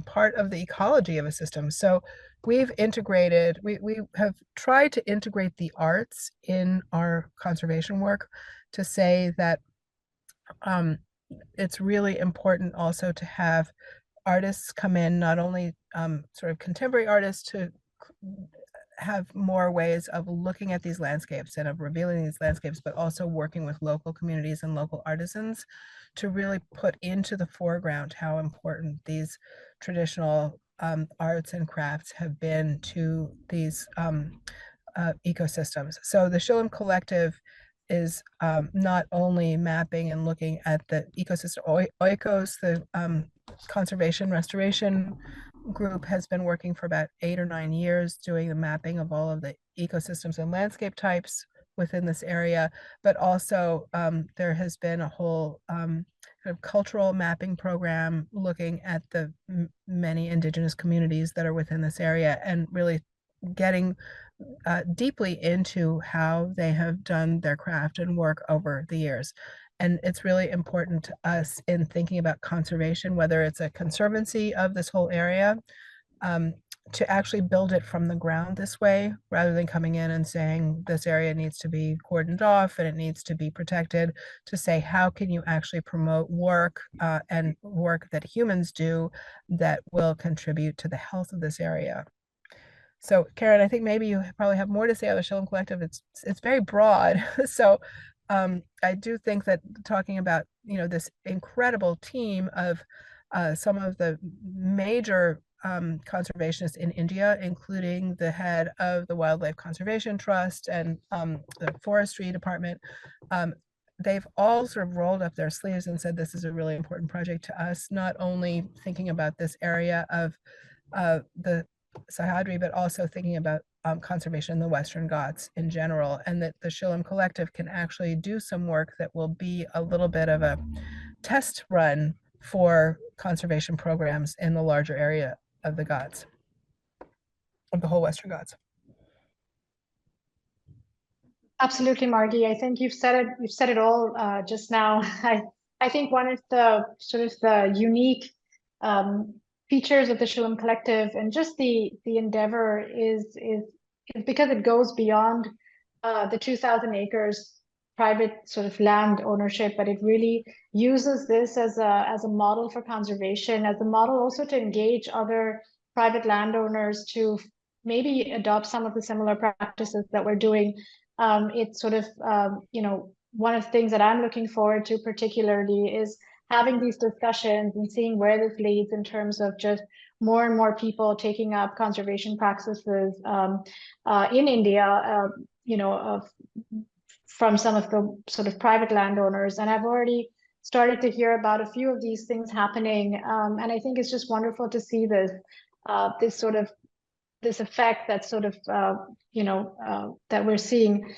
part of the ecology of a system. So we've integrated, we have tried to integrate the arts in our conservation work to say that it's really important also to have artists come in, not only sort of contemporary artists, to have more ways of looking at these landscapes and of revealing these landscapes, but also working with local communities and local artisans to really put into the foreground how important these traditional arts and crafts have been to these ecosystems. So the Shillem Collective is not only mapping and looking at the ecosystem, Oikos, the conservation restoration group has been working for about 8 or 9 years doing the mapping of all of the ecosystems and landscape types within this area, but also there has been a whole kind of cultural mapping program looking at the many indigenous communities that are within this area and really getting deeply into how they have done their craft and work over the years. And it's really important to us in thinking about conservation, whether it's a conservancy of this whole area, to actually build it from the ground this way, rather than coming in and saying this area needs to be cordoned off and it needs to be protected, to say, how can you actually promote work and work that humans do that will contribute to the health of this area. So Karen, I think maybe you probably have more to say on the Shillem Collective. It's very broad. So I do think that talking about, this incredible team of some of the major conservationists in India, including the head of the Wildlife Conservation Trust and the Forestry Department, they've all sort of rolled up their sleeves and said, this is a really important project to us, not only thinking about this area of the Sahyadri, but also thinking about conservation in the Western Ghats in general, and that the Shillem Collective can actually do some work that will be a little bit of a test run for conservation programs in the larger area of the Ghats, of the whole Western Ghats. Absolutely, Margie. I think you've said it all just now. I think one of the sort of the unique features of the Shillem Collective and just the endeavor is because it goes beyond the 2,000 acres private sort of land ownership, but it really uses this as a model for conservation, as a model also to engage other private landowners to maybe adopt some of the similar practices that we're doing. It's sort of, one of the things that I'm looking forward to particularly is having these discussions and seeing where this leads in terms of just more and more people taking up conservation practices in India, from some of the sort of private landowners. And I've already started to hear about a few of these things happening. And I think it's just wonderful to see this. this effect that's sort of that we're seeing.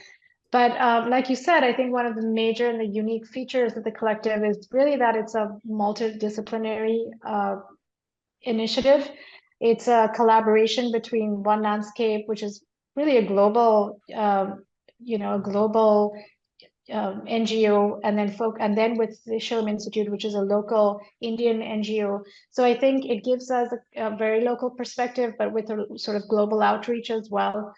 But like you said, I think one of the major and the unique features of the collective is really that it's a multidisciplinary initiative. It's a collaboration between One Landscape, which is really a global, a global NGO, and then with the Shillem Institute, which is a local Indian NGO. So I think it gives us a very local perspective, but with a sort of global outreach as well.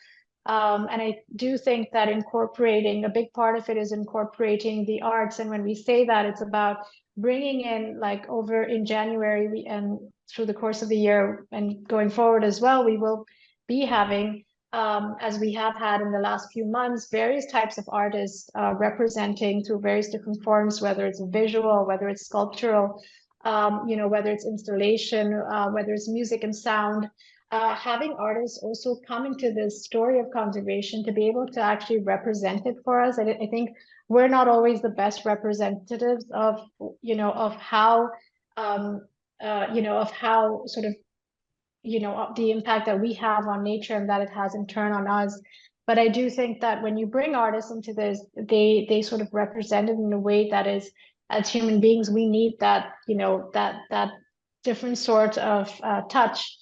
And I do think that incorporating, a big part of it is incorporating the arts. And when we say that, it's about bringing in, like, over in January and through the course of the year and going forward as well, we will be having, as we have had in the last few months, various types of artists representing through various different forms, whether it's visual, whether it's sculptural, whether it's installation, whether it's music and sound. Having artists also come into this story of conservation to be able to actually represent it for us. I think we're not always the best representatives of, of how, of how sort of, the impact that we have on nature and that it has in turn on us. But I do think that when you bring artists into this, they sort of represent it in a way that is, as human beings, we need that, that different sort of touch,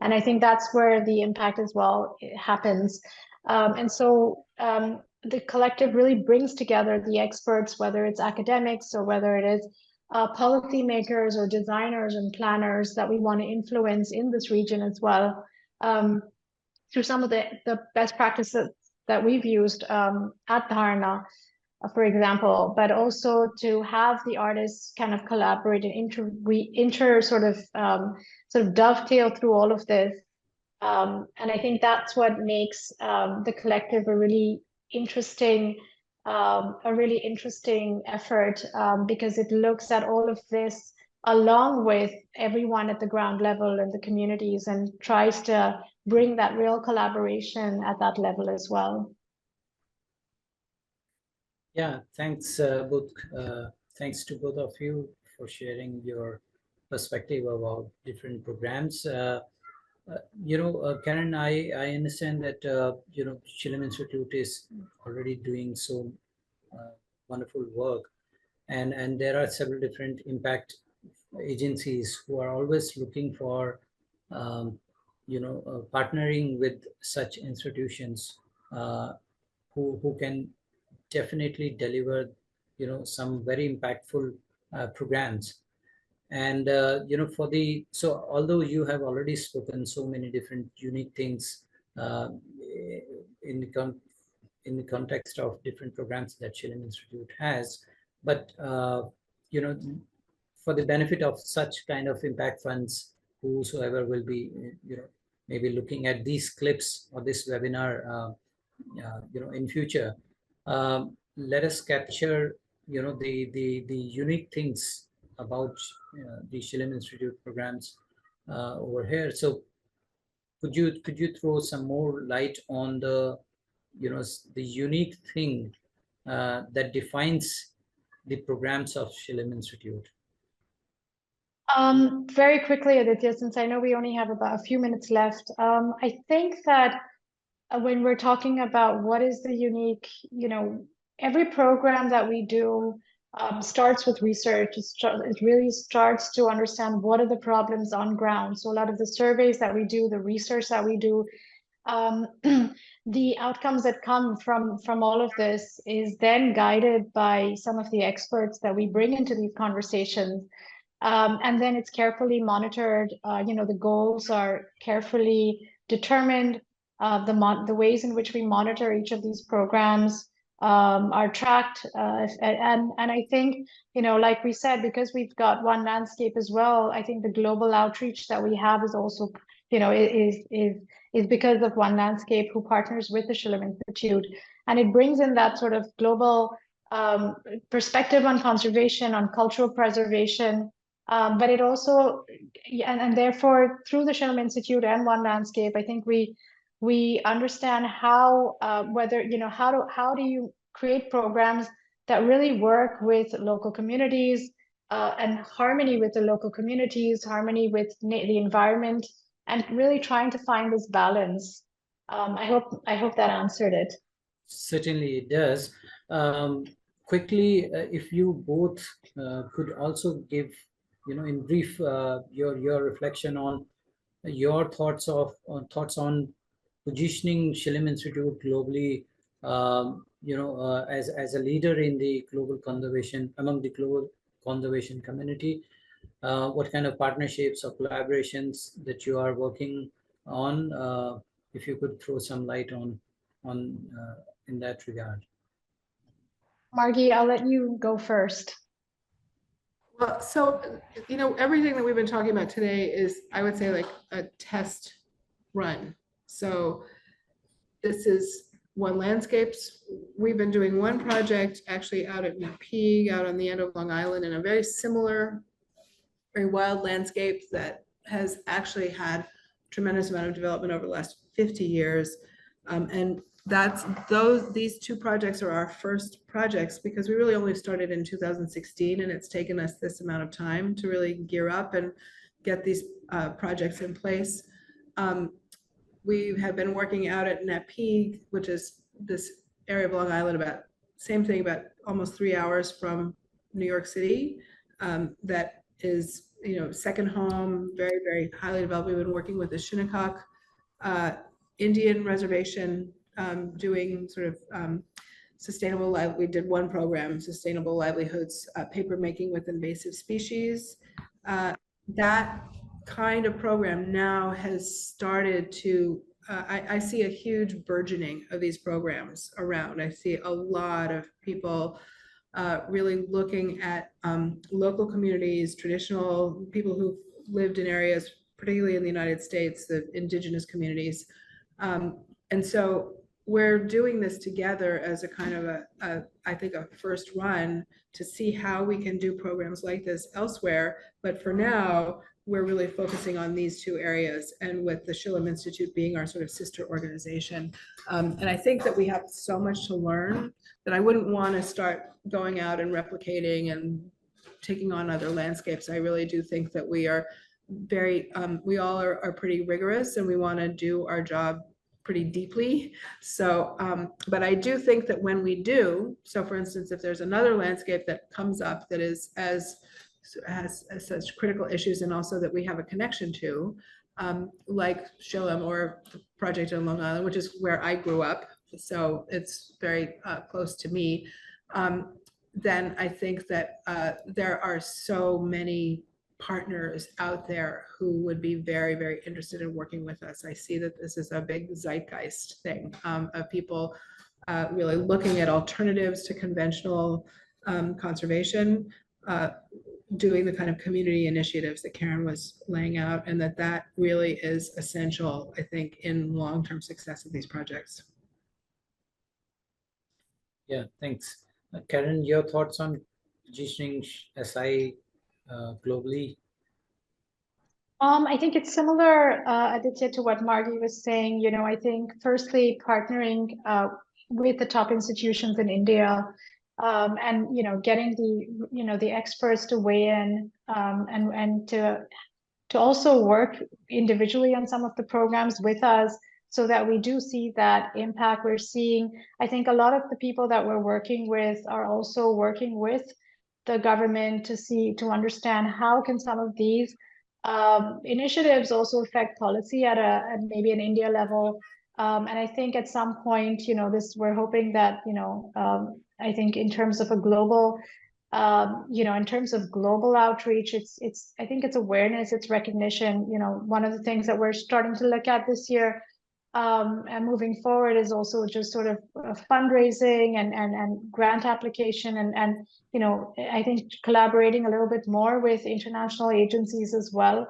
and I think that's where the impact as well happens. And so the collective really brings together the experts, whether it's academics or whether it is policymakers or designers and planners that we want to influence in this region as well, through some of the best practices that we've used at Dharna, for example, but also to have the artists kind of collaborate and sort of dovetail through all of this. And I think that's what makes the collective a really interesting effort, because it looks at all of this along with everyone at the ground level and the communities, and tries to bring that real collaboration at that level as well. Yeah, thanks thanks to both of you for sharing your perspective about different programs. Karen, I understand that Shillem Institute is already doing so wonderful work, and there are several different impact agencies who are always looking for partnering with such institutions who can definitely deliver some very impactful programs. And so although you have already spoken so many different unique things in the context of different programs that Shillem Institute has, but for the benefit of such kind of impact funds, whosoever will be maybe looking at these clips or this webinar in future, let us capture the unique things about the Shillem Institute programs over here. So could you throw some more light on the the unique thing that defines the programs of Shillem Institute? Very quickly, Aditya, since I know we only have about a few minutes left, I think that when we're talking about what is the unique, every program that we do starts with research. It really starts to understand what are the problems on ground. So a lot of the surveys that we do, the research that we do, the outcomes that come from all of this is then guided by some of the experts that we bring into these conversations. And then it's carefully monitored. The goals are carefully determined. The ways in which we monitor each of these programs are tracked. And I think, like we said, because we've got One Landscape as well, I think the global outreach that we have is also, is because of One Landscape, who partners with the Shillem Institute. And it brings in that sort of global perspective on conservation, on cultural preservation. But it also, and therefore, through the Shillem Institute and One Landscape, I think we understand how, how do you create programs that really work with local communities and harmony with the local communities, harmony with the environment, and really trying to find this balance. I hope that answered it. Certainly it does. Quickly, if you both could also give, in brief, your reflection on your thoughts on positioning Shillem Institute globally, as a leader in the global conservation among the global conservation community. What kind of partnerships or collaborations that you are working on? If you could throw some light on in that regard. Margie, I'll let you go first. Well, so, everything that we've been talking about today is, I would say, like a test run. So this is One Landscapes. We've been doing one project actually out at Napeague, out on the end of Long Island, in a very similar, very wild landscape that has actually had tremendous amount of development over the last 50 years. And these two projects are our first projects, because we really only started in 2016, and it's taken us this amount of time to really gear up and get these projects in place. We have been working out at Napeague, which is this area of Long Island, about almost 3 hours from New York City. That is, second home, very, very highly developed. We've been working with the Shinnecock Indian reservation, doing sort of sustainable we did one program, sustainable livelihoods, paper making with invasive species. That kind of program now has started to, I see a huge burgeoning of these programs around. I see a lot of people really looking at local communities, traditional people who've lived in areas, particularly in the United States, the indigenous communities. And so we're doing this together as a kind of I think a first run to see how we can do programs like this elsewhere. But for now, we're really focusing on these two areas, and with the Shillem Institute being our sort of sister organization. And I think that we have so much to learn that I wouldn't want to start going out and replicating and taking on other landscapes. I really do think that we are we all are pretty rigorous, and we want to do our job pretty deeply. So, but I do think that when we do, so for instance, if there's another landscape that comes up that has such critical issues, and also that we have a connection to, like Shillem or the project in Long Island, which is where I grew up, so it's very close to me, then I think that there are so many partners out there who would be very, very interested in working with us. I see that this is a big zeitgeist thing, of people really looking at alternatives to conventional conservation, doing the kind of community initiatives that Karen was laying out, and that really is essential, I think, in long-term success of these projects. Yeah, thanks. Karen, your thoughts on positioning SI globally? I think it's similar, Aditya, to what Margie was saying. I think firstly, partnering with the top institutions in India, and getting the experts to weigh in, and to also work individually on some of the programs with us, so that we do see that impact we're seeing. I think a lot of the people that we're working with are also working with the government to understand how can some of these initiatives also affect policy at maybe an India level. And I think at some point, we're hoping that, I think in terms of a global, in terms of global outreach, I think it's awareness, it's recognition. One of the things that we're starting to look at this year, and moving forward, is also just sort of fundraising and grant application, and I think collaborating a little bit more with international agencies as well.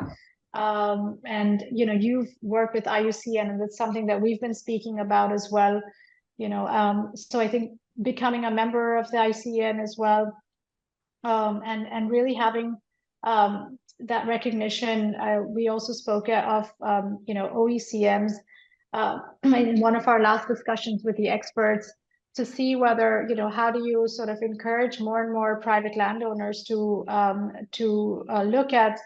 And you've worked with IUCN, and that's something that we've been speaking about as well. So I think becoming a member of the IUCN as well, and really having that recognition. We also spoke of OECMs in one of our last discussions with the experts, to see whether, how do you sort of encourage more and more private landowners to look at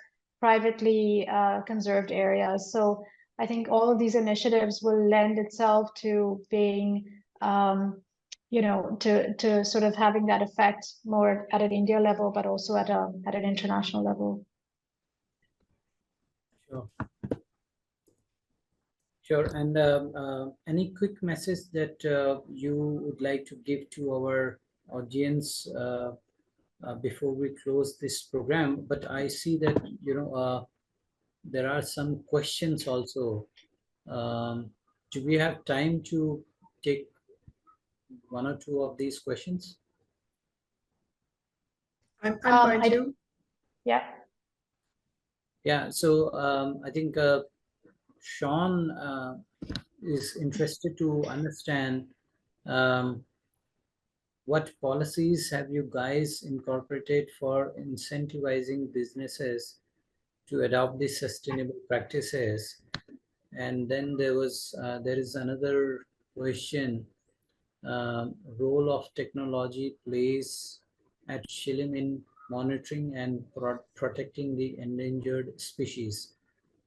privately conserved areas. So I think all of these initiatives will lend itself to being, to sort of having that effect more at an India level, but also at an international level. Sure. Sure. And any quick message that you would like to give to our audience before we close this program? But I see that, there are some questions also. Do we have time to take one or two of these questions? I'm fine too. Yeah. Yeah. So I think Sean is interested to understand what policies have you guys incorporated for incentivizing businesses to adopt these sustainable practices? And then there is another question: role of technology plays at Shillim in monitoring and protecting the endangered species.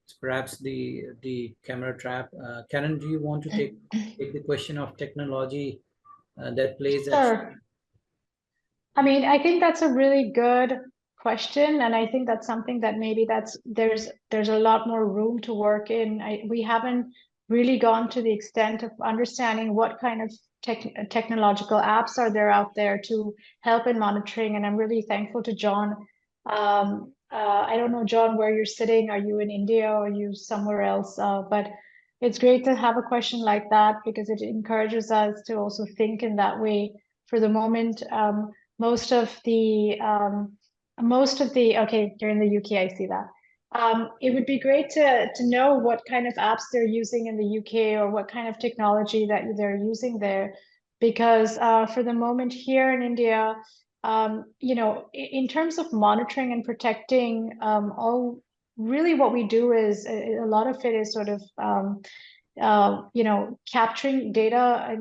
So perhaps the camera trap. Karen, do you want to take the question of technology that plays at? Sure. I mean, I think that's a really good question, and I think that's something that maybe there's a lot more room to work in. We haven't really gone to the extent of understanding what kind of technological apps are there out there to help in monitoring, and I'm really thankful to John. I don't know, John, where you're sitting. Are you in India or are you somewhere else? But it's great to have a question like that because it encourages us to also think in that way. For the moment, most of the okay, you're in the UK, I see that. It would be great to know what kind of apps they're using in the UK or what kind of technology that they're using there, because for the moment here in India, in terms of monitoring and protecting, all really what we do is a lot of it is sort of capturing data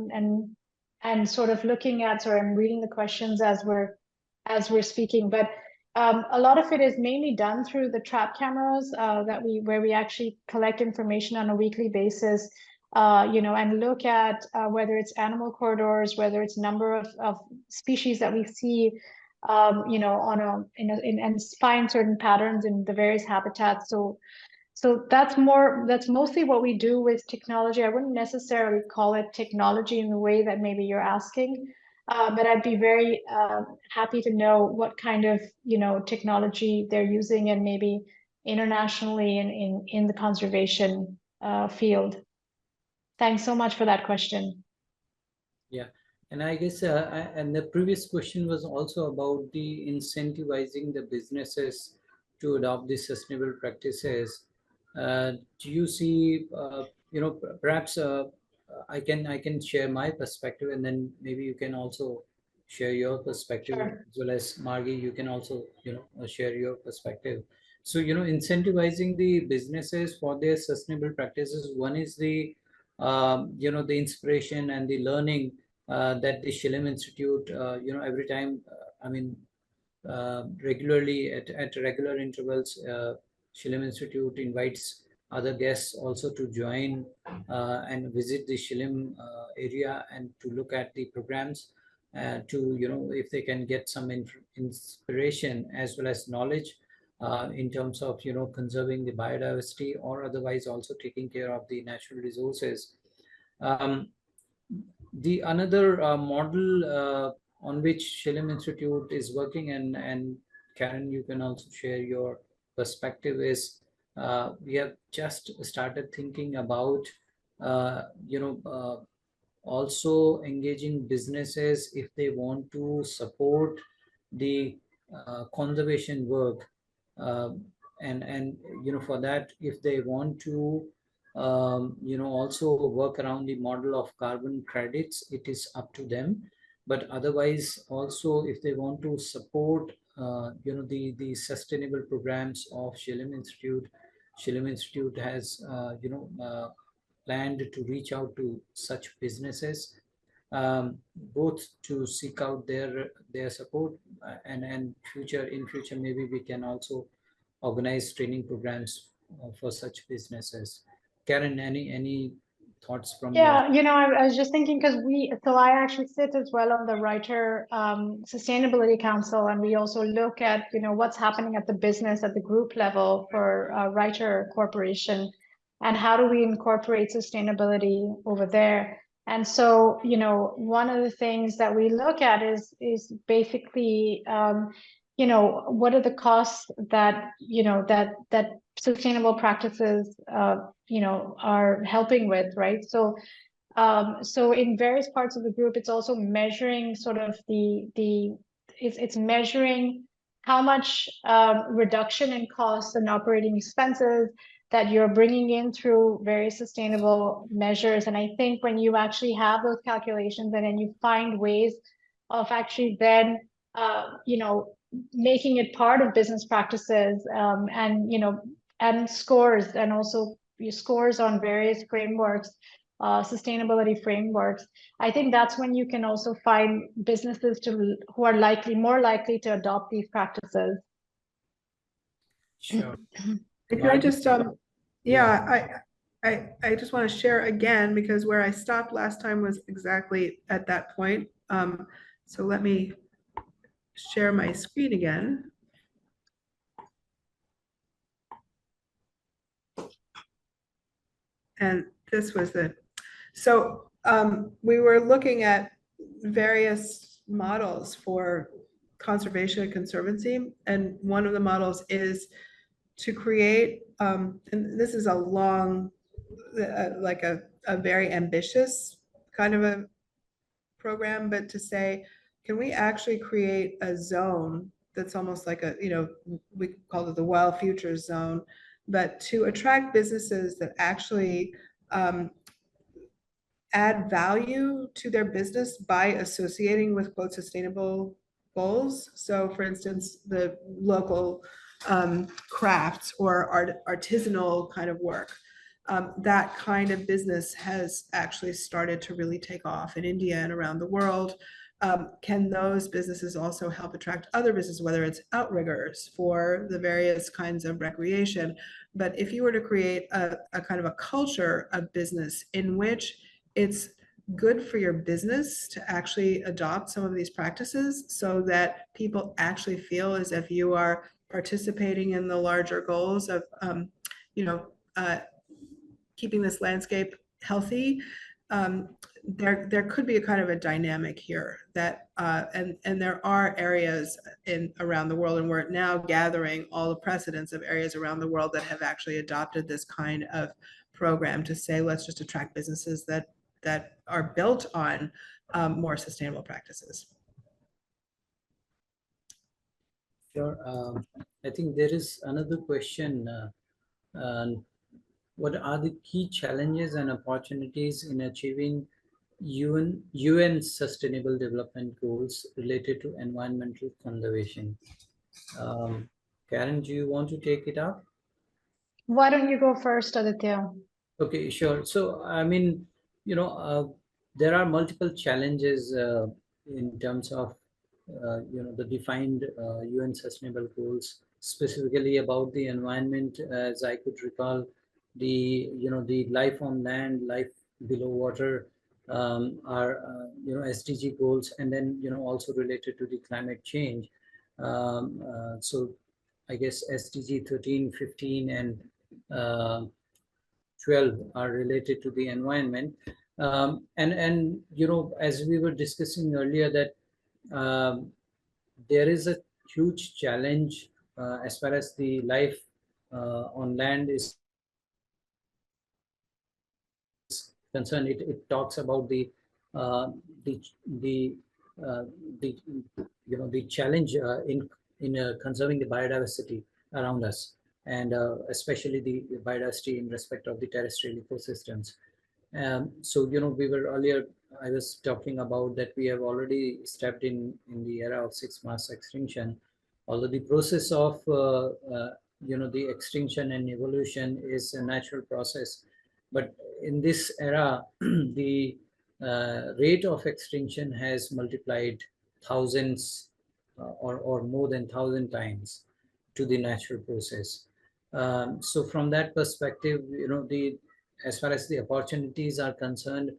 and sort of looking at, sorry, I'm reading the questions as we're speaking, but a lot of it is mainly done through the trap cameras where we actually collect information on a weekly basis, and look at whether it's animal corridors, whether it's number of species that we see, and find certain patterns in the various habitats. So that's mostly what we do with technology. I wouldn't necessarily call it technology in the way that maybe you're asking, but I'd be very happy to know what kind of technology they're using and maybe internationally in the conservation field. Thanks so much for that question. Yeah, and I guess and the previous question was also about the incentivizing the businesses to adopt these sustainable practices. Do you see, perhaps I can share my perspective, and then maybe you can also share your perspective, Sure. as well as Margie, you can also share your perspective. So incentivizing the businesses for their sustainable practices. One is the inspiration and the learning that the Shillim Institute, every time, regularly at regular intervals, Shillim Institute invites other guests also to join and visit the Shillim area and to look at the programs, to if they can get some inspiration as well as knowledge in terms of conserving the biodiversity, or otherwise also taking care of the natural resources. The another model on which Shillim Institute is working, and Karen, you can also share your perspective, is we have just started thinking about also engaging businesses if they want to support the conservation work, and for that, if they want to also work around the model of carbon credits, it is up to them. But otherwise also, if they want to support the sustainable programs of Shillim Institute has planned to reach out to such businesses, both to seek out their support, and in future maybe we can also organize training programs for such businesses. Karen, any thoughts from your? Yeah, I was just thinking because I actually sit as well on the Writer Sustainability Council, and we also look at, what's happening at the business, at the group level for Writer Corporation, and how do we incorporate sustainability over there. And so, one of the things that we look at is basically, what are the costs that, that sustainable practices, are helping with, right? So in various parts of the group, it's also measuring sort of it's measuring how much reduction in costs and operating expenses that you're bringing in through various sustainable measures. And I think when you actually have those calculations and then you find ways of actually then, making it part of business practices, and scores, and also scores on various frameworks, sustainability frameworks. I think that's when you can also find businesses who are more likely to adopt these practices. Sure. Can I just I just want to share again, because where I stopped last time was exactly at that point. So let me share my screen again. And this was so we were looking at various models for conservation and conservancy. And one of the models is to create, and this is a long, like a very ambitious kind of a program, but to say, can we actually create a zone that's almost like we call it the Wild Futures Zone, but to attract businesses that actually add value to their business by associating with, quote, sustainable goals. So for instance, the local crafts or artisanal kind of work. That kind of business has actually started to really take off in India and around the world. Can those businesses also help attract other businesses, whether it's outriggers for the various kinds of recreation? But if you were to create a kind of a culture of business in which it's good for your business to actually adopt some of these practices so that people actually feel as if you are participating in the larger goals of, keeping this landscape healthy. There could be a kind of a dynamic here that, and there are areas around the world, and we're now gathering all the precedents of areas around the world that have actually adopted this kind of program to say, let's just attract businesses that are built on more sustainable practices. Sure. I think there is another question. What are the key challenges and opportunities in achieving UN Sustainable Development Goals related to environmental conservation? Karen, do you want to take it up? Why don't you go first, Aditya? Okay, sure. So, I mean, there are multiple challenges in terms of, the defined UN Sustainable Goals, specifically about the environment. As I could recall, the life on land, life below water are, SDG goals, and then, also related to the climate change. So I guess SDG 13, 15, and 12 are related to the environment. And as we were discussing earlier, that there is a huge challenge as far as the life on land is concerned. It talks about the challenge in conserving the biodiversity around us, and especially the biodiversity in respect of the terrestrial ecosystems. So we were earlier, I was talking about that we have already stepped in the era of 6 mass extinction, although the process of the extinction and evolution is a natural process. But in this era, the rate of extinction has multiplied thousands or more than 1,000 times. to the natural process. So from that perspective, as far as the opportunities are concerned,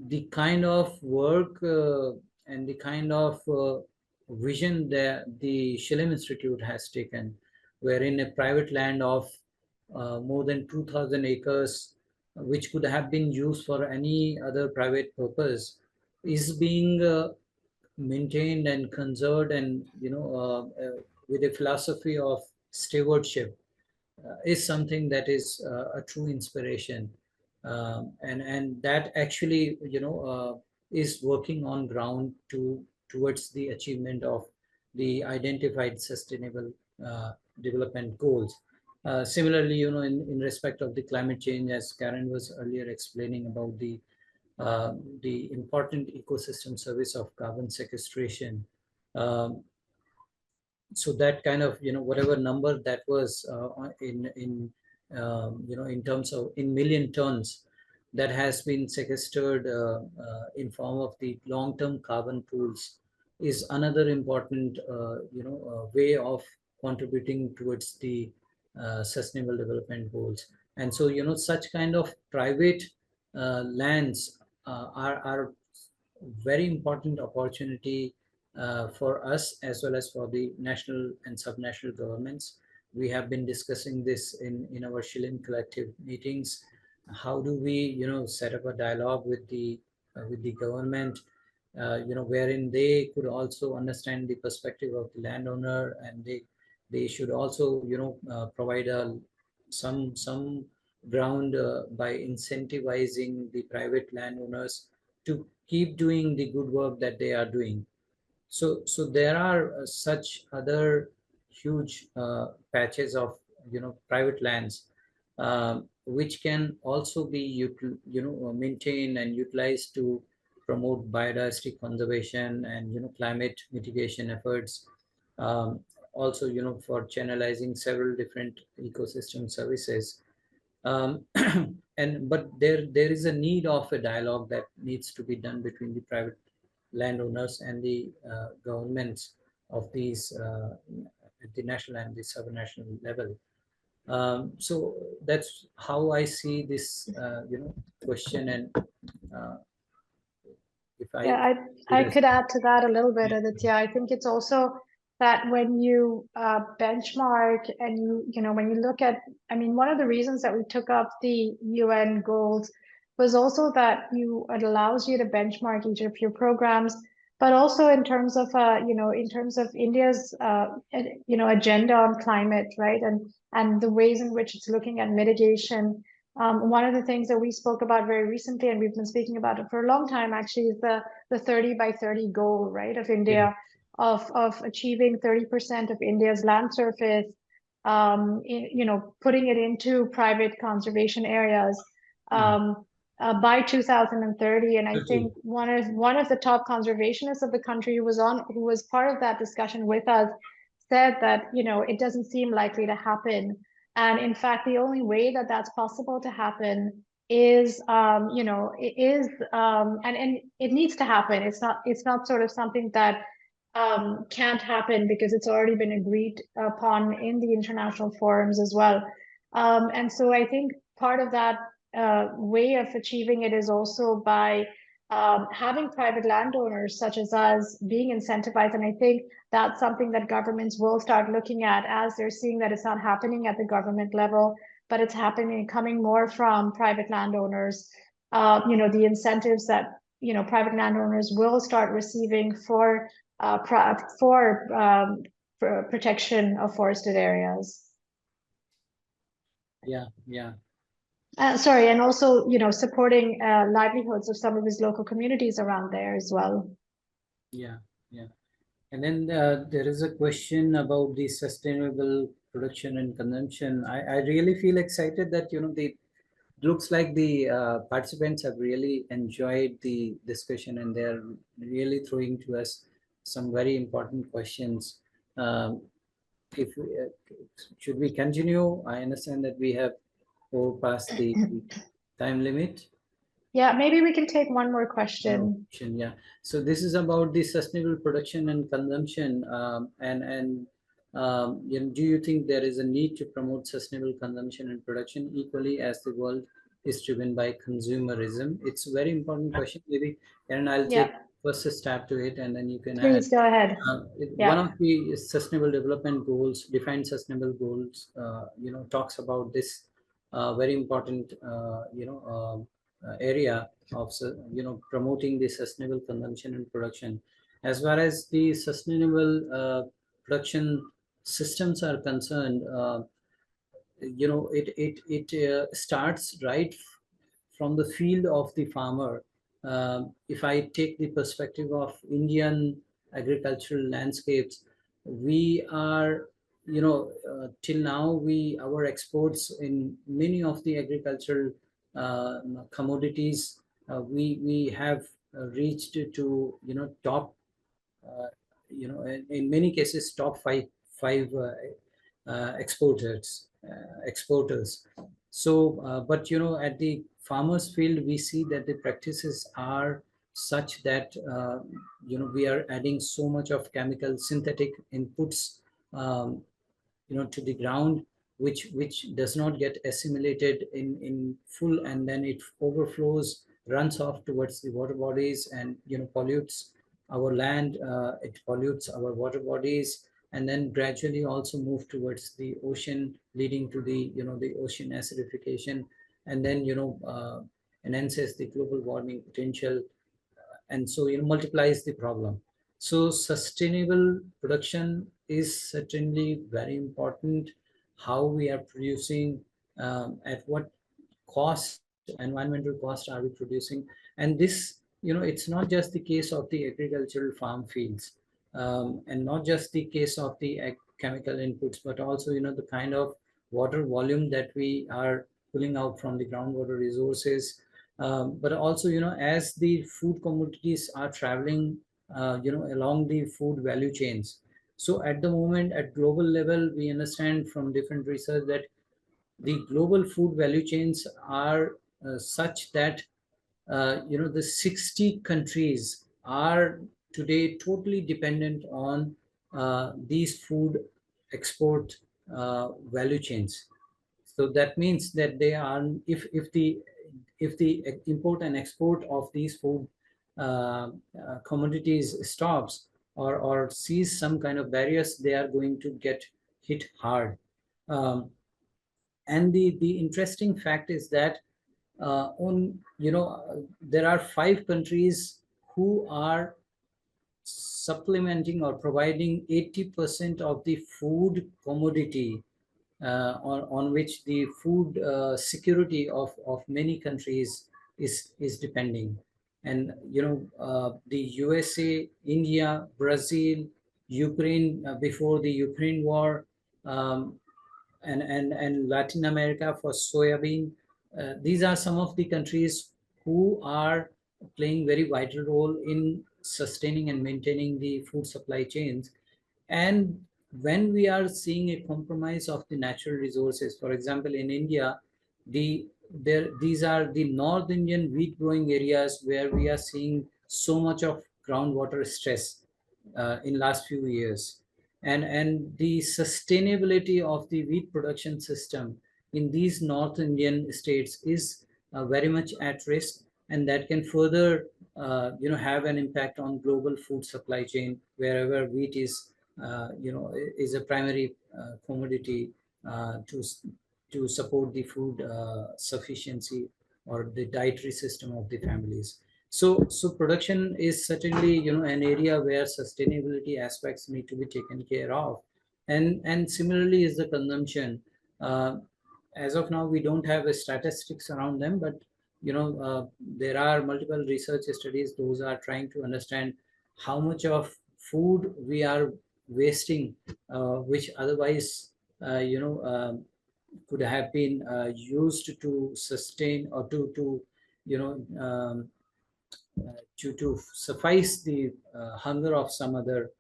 the kind of work and the kind of vision that the Shillem Institute has taken, wherein a private land of more than 2,000 acres, which could have been used for any other private purpose, is being maintained and conserved, and with a philosophy of stewardship, is something that is a true inspiration, and that actually is working on ground towards the achievement of the identified sustainable development goals. Similarly, in respect of the climate change, as Karen was earlier explaining about the important ecosystem service of carbon sequestration. So that kind of, whatever number that was in terms of in million tons that has been sequestered in form of the long-term carbon pools, is another important way of contributing towards the sustainable development goals. And so such kind of private lands are very important opportunity for us, as well as for the national and subnational governments. We have been discussing this in our Shillem collective meetings. How do we, set up a dialogue with the government, wherein they could also understand the perspective of the landowner, and they should also, provide some ground by incentivizing the private landowners to keep doing the good work that they are doing. So there are such other huge patches of private lands, which can also be maintained and utilized to promote biodiversity conservation and climate mitigation efforts. Also, for channelizing several different ecosystem services. But there is a need of a dialogue that needs to be done between the private landowners and the governments of these at the national and the supranational level. So that's how I see this question. And if I could add to that a little bit, Aditya. I think it's also that when you benchmark and when you look at, I mean, one of the reasons that we took up the UN goals was also that it allows you to benchmark each of your programs, but also in terms of in terms of India's agenda on climate, right, and the ways in which it's looking at mitigation. One of the things that we spoke about very recently, and we've been speaking about it for a long time, actually, is the 30 by 30 goal, right, of India, of achieving 30% of India's land surface, putting it into private conservation areas by 2030. And I think one of the top conservationists of the country who was part of that discussion with us said that it doesn't seem likely to happen. And in fact, the only way that that's possible to happen is, and it needs to happen. It's not sort of something that can't happen, because it's already been agreed upon in the international forums as well. And so I think part of that way of achieving it is also by having private landowners such as us being incentivized. And I think that's something that governments will start looking at, as they're seeing that it's not happening at the government level, but it's coming more from private landowners. The incentives that private landowners will start receiving for protection of forested areas. Yeah. Sorry, and also, supporting livelihoods of some of his local communities around there as well. Yeah. And then there is a question about the sustainable production and consumption. I really feel excited that, looks like the participants have really enjoyed the discussion, and they're really throwing to us some very important questions. Should we continue? I understand that we have past the time limit. Yeah, maybe we can take one more question. Yeah. So this is about the sustainable production and consumption, and Do you think there is a need to promote sustainable consumption and production equally as the world is driven by consumerism? It's a very important question. Maybe, Karen, I'll take Yeah, first a stab to it, and then you can add. please go ahead. One Yeah. of the sustainable development goals, defined sustainable goals, talks about this very important, area of, promoting the sustainable consumption and production. As far as the sustainable production systems are concerned, it starts right from the field of the farmer. If I take the perspective of Indian agricultural landscapes, we are, till now, our exports in many of the agricultural commodities, we have reached to, top, in many cases, top five exporters. So, but at the farmers field, we see that the practices are such that we are adding so much of chemical synthetic inputs, to the ground, which does not get assimilated in full, and then it overflows, runs off towards the water bodies, and pollutes our land. It pollutes our water bodies, and then gradually also move towards the ocean, leading to the ocean acidification, and then enhances the global warming potential, and so multiplies the problem. So sustainable production is certainly very important. How we are producing, at what cost, environmental cost are we producing? And this, it's not just the case of the agricultural farm fields, and not just the case of the chemical inputs, but also the kind of water volume that we are pulling out from the groundwater resources. But also, as the food commodities are traveling, along the food value chains. So at the moment, at global level, we understand from different research that the global food value chains are such that the 60 countries are today totally dependent on these food export value chains. So that means that they are, if the import and export of these food commodities stops, or sees some kind of barriers, they are going to get hit hard. And the interesting fact is that there are 5 countries who are supplementing or providing 80% of the food commodity, on which the food security of many countries is depending. And the USA, India, Brazil, Ukraine, before the Ukraine war, um, and Latin America for soybean. These are some of the countries who are playing very vital role in sustaining and maintaining the food supply chains. And when we are seeing a compromise of the natural resources, for example, in India, these are the North Indian wheat growing areas where we are seeing so much of groundwater stress in last few years. And the sustainability of the wheat production system in these North Indian states is very much at risk, and that can further have an impact on global food supply chain wherever wheat is a primary commodity to support the food sufficiency or the dietary system of the families. So production is certainly an area where sustainability aspects need to be taken care of, and similarly is the consumption. Uh, as of now, we don't have a statistics around them, but there are multiple research studies. Those are trying to understand how much of food we are wasting, which otherwise could have been used to sustain or to you know to suffice the hunger of some other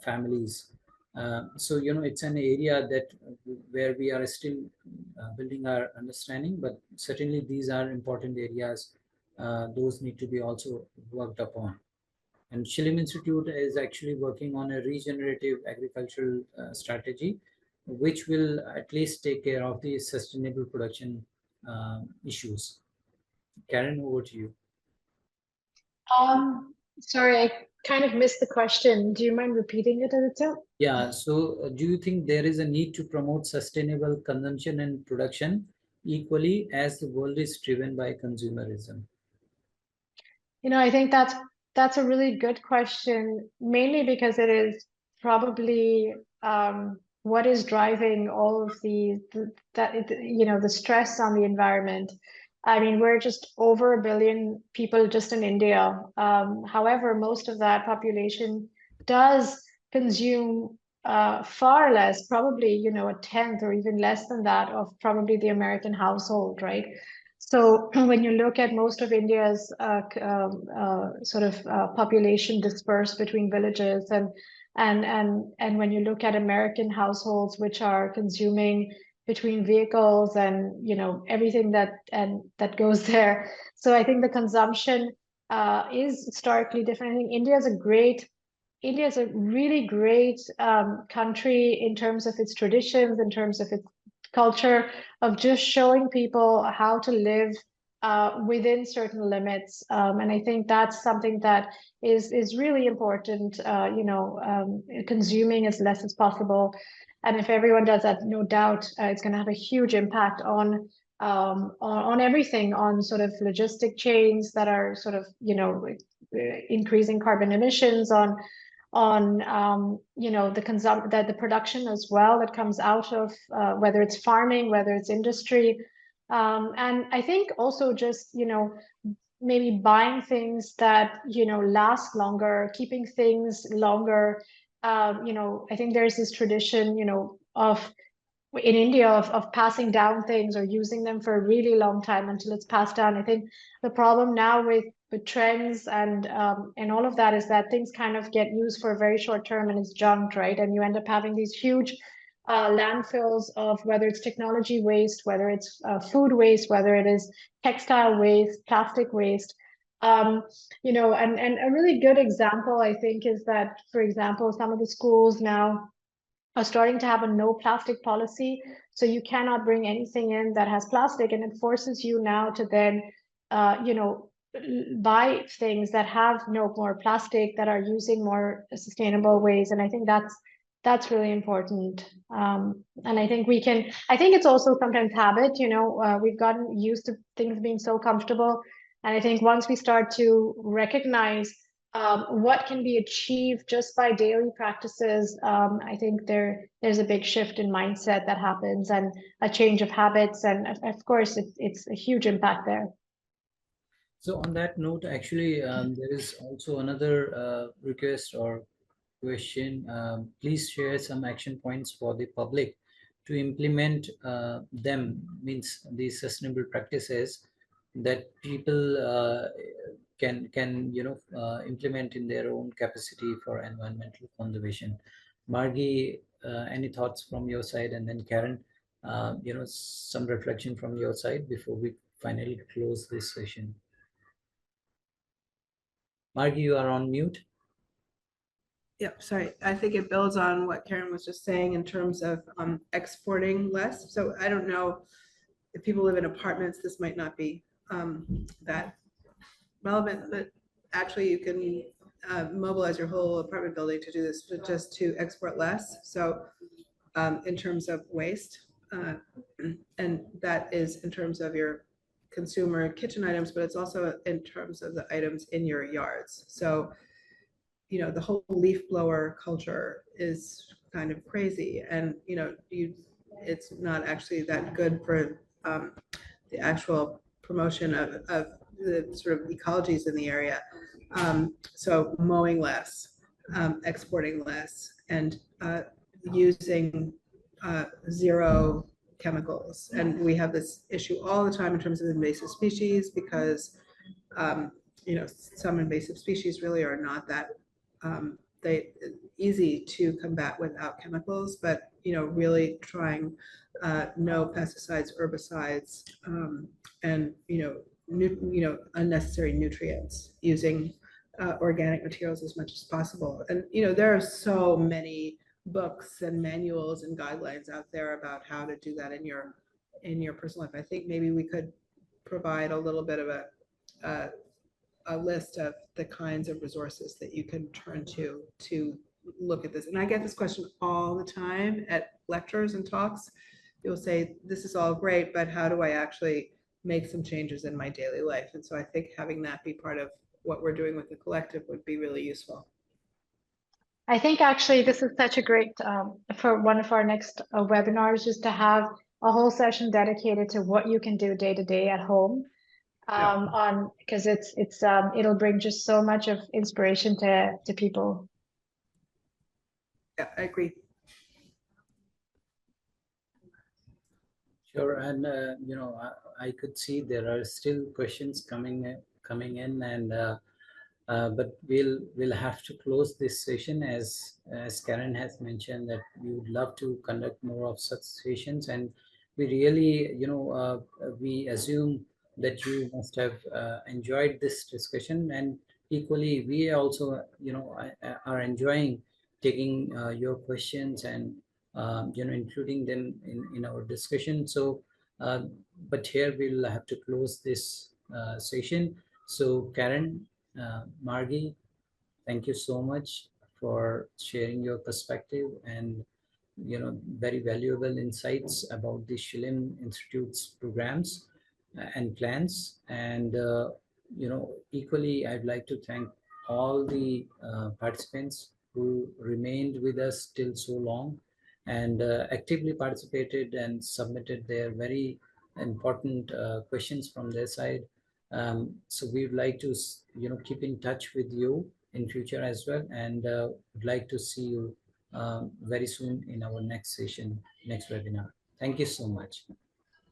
families. So it's an area that where we are still building our understanding, but certainly these are important areas. Those need to be also worked upon. And Shillim Institute is actually working on a regenerative agricultural strategy, which will at least take care of the sustainable production issues. Karen, over to you. Sorry, I kind of missed the question. Do you mind repeating it, Aditya? Yeah, so do you think there is a need to promote sustainable consumption and production equally as the world is driven by consumerism? You know, I think that's a really good question, mainly because it is probably what is driving all of the stress on the environment. I mean, we're just over 1 billion people just in India. However, most of that population does consume far less, probably, you know, a tenth or even less than that of probably the American household, right? So when you look at most of India's population dispersed between villages, and when you look at American households which are consuming between vehicles and, you know, everything that goes there, so I think the consumption is starkly different. I think India is a really great country in terms of its traditions, in terms of its culture, of just showing people how to live within certain limits. And I think that's something that is really important, consuming as less as possible. And if everyone does that, no doubt it's going to have a huge impact on everything, on sort of logistic chains that are sort of, you know, increasing carbon emissions, on the production as well that comes out of whether it's farming, whether it's industry, and I think also just, you know, maybe buying things that, you know, last longer, keeping things longer. You know, I think there's this tradition, you know, in India of passing down things or using them for a really long time until it's passed down. I think the problem now with trends and all of that is that things kind of get used for a very short term and it's junked, right? And you end up having these huge landfills of whether it's technology waste, whether it's food waste, whether it is textile waste, plastic waste. You know, and a really good example, I think, is that, for example, some of the schools now are starting to have a no plastic policy. So you cannot bring anything in that has plastic, and it forces you now to then, you know, buy things that have no more plastic, that are using more sustainable ways. And I think that's really important. And I think I think it's also sometimes habit, you know, we've gotten used to things being so comfortable. And I think once we start to recognize what can be achieved just by daily practices, I think there's a big shift in mindset that happens, and a change of habits, and of course it's a huge impact there. So on that note, actually, there is also another request or question. Please share some action points for the public to implement them, means these sustainable practices that people can implement in their own capacity for environmental conservation. Margie, any thoughts from your side? And then Karen, some reflection from your side before we finally close this session. Margie, you are on mute. Yep, sorry. I think it builds on what Karen was just saying in terms of exporting less. So I don't know if people live in apartments, this might not be that relevant, but actually you can mobilize your whole apartment building to do this, but just to export less. So in terms of waste, and that is in terms of your consumer kitchen items, but it's also in terms of the items in your yards. So, you know, the whole leaf blower culture is kind of crazy, and, you know, it's not actually that good for the actual promotion of the sort of ecologies in the area. So mowing less, exporting less, and using zero chemicals. And we have this issue all the time in terms of invasive species, because you know, some invasive species really are not that easy to combat without chemicals, but, you know, really trying no pesticides, herbicides, and, you know, unnecessary nutrients, using organic materials as much as possible. And, you know, there are so many books and manuals and guidelines out there about how to do that in your personal life. I think maybe we could provide a little bit of a list of the kinds of resources that you can turn to look at this. And I get this question all the time at lectures and talks. You'll say, this is all great, but how do I actually make some changes in my daily life? And so I think having that be part of what we're doing with the collective would be really useful. I think actually this is such a great, for one of our next webinars, just to have a whole session dedicated to what you can do day to day at home. Because it'll bring just so much of inspiration to people. Yeah, I agree. Sure, and you know, I could see there are still questions coming in, and but we'll have to close this session as Karen has mentioned that we would love to conduct more of such sessions, and we really, you know, we assume that you must have enjoyed this discussion, and equally we also, you know, are enjoying taking your questions and you know, including them in our discussion. So but here we'll have to close this session. So Karen, Margie, thank you so much for sharing your perspective and, you know, very valuable insights about the Schilling Institute's programs and plans. And you know, equally I'd like to thank all the participants who remained with us till so long and actively participated and submitted their very important questions from their side. So we would like to, you know, keep in touch with you in future as well, and would like to see you very soon in our next session, next webinar. Thank you so much.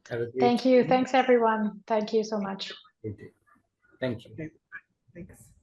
Have a great Thank you. Thanks, everyone. Thank you so much. day. Thank you. Okay. Thanks.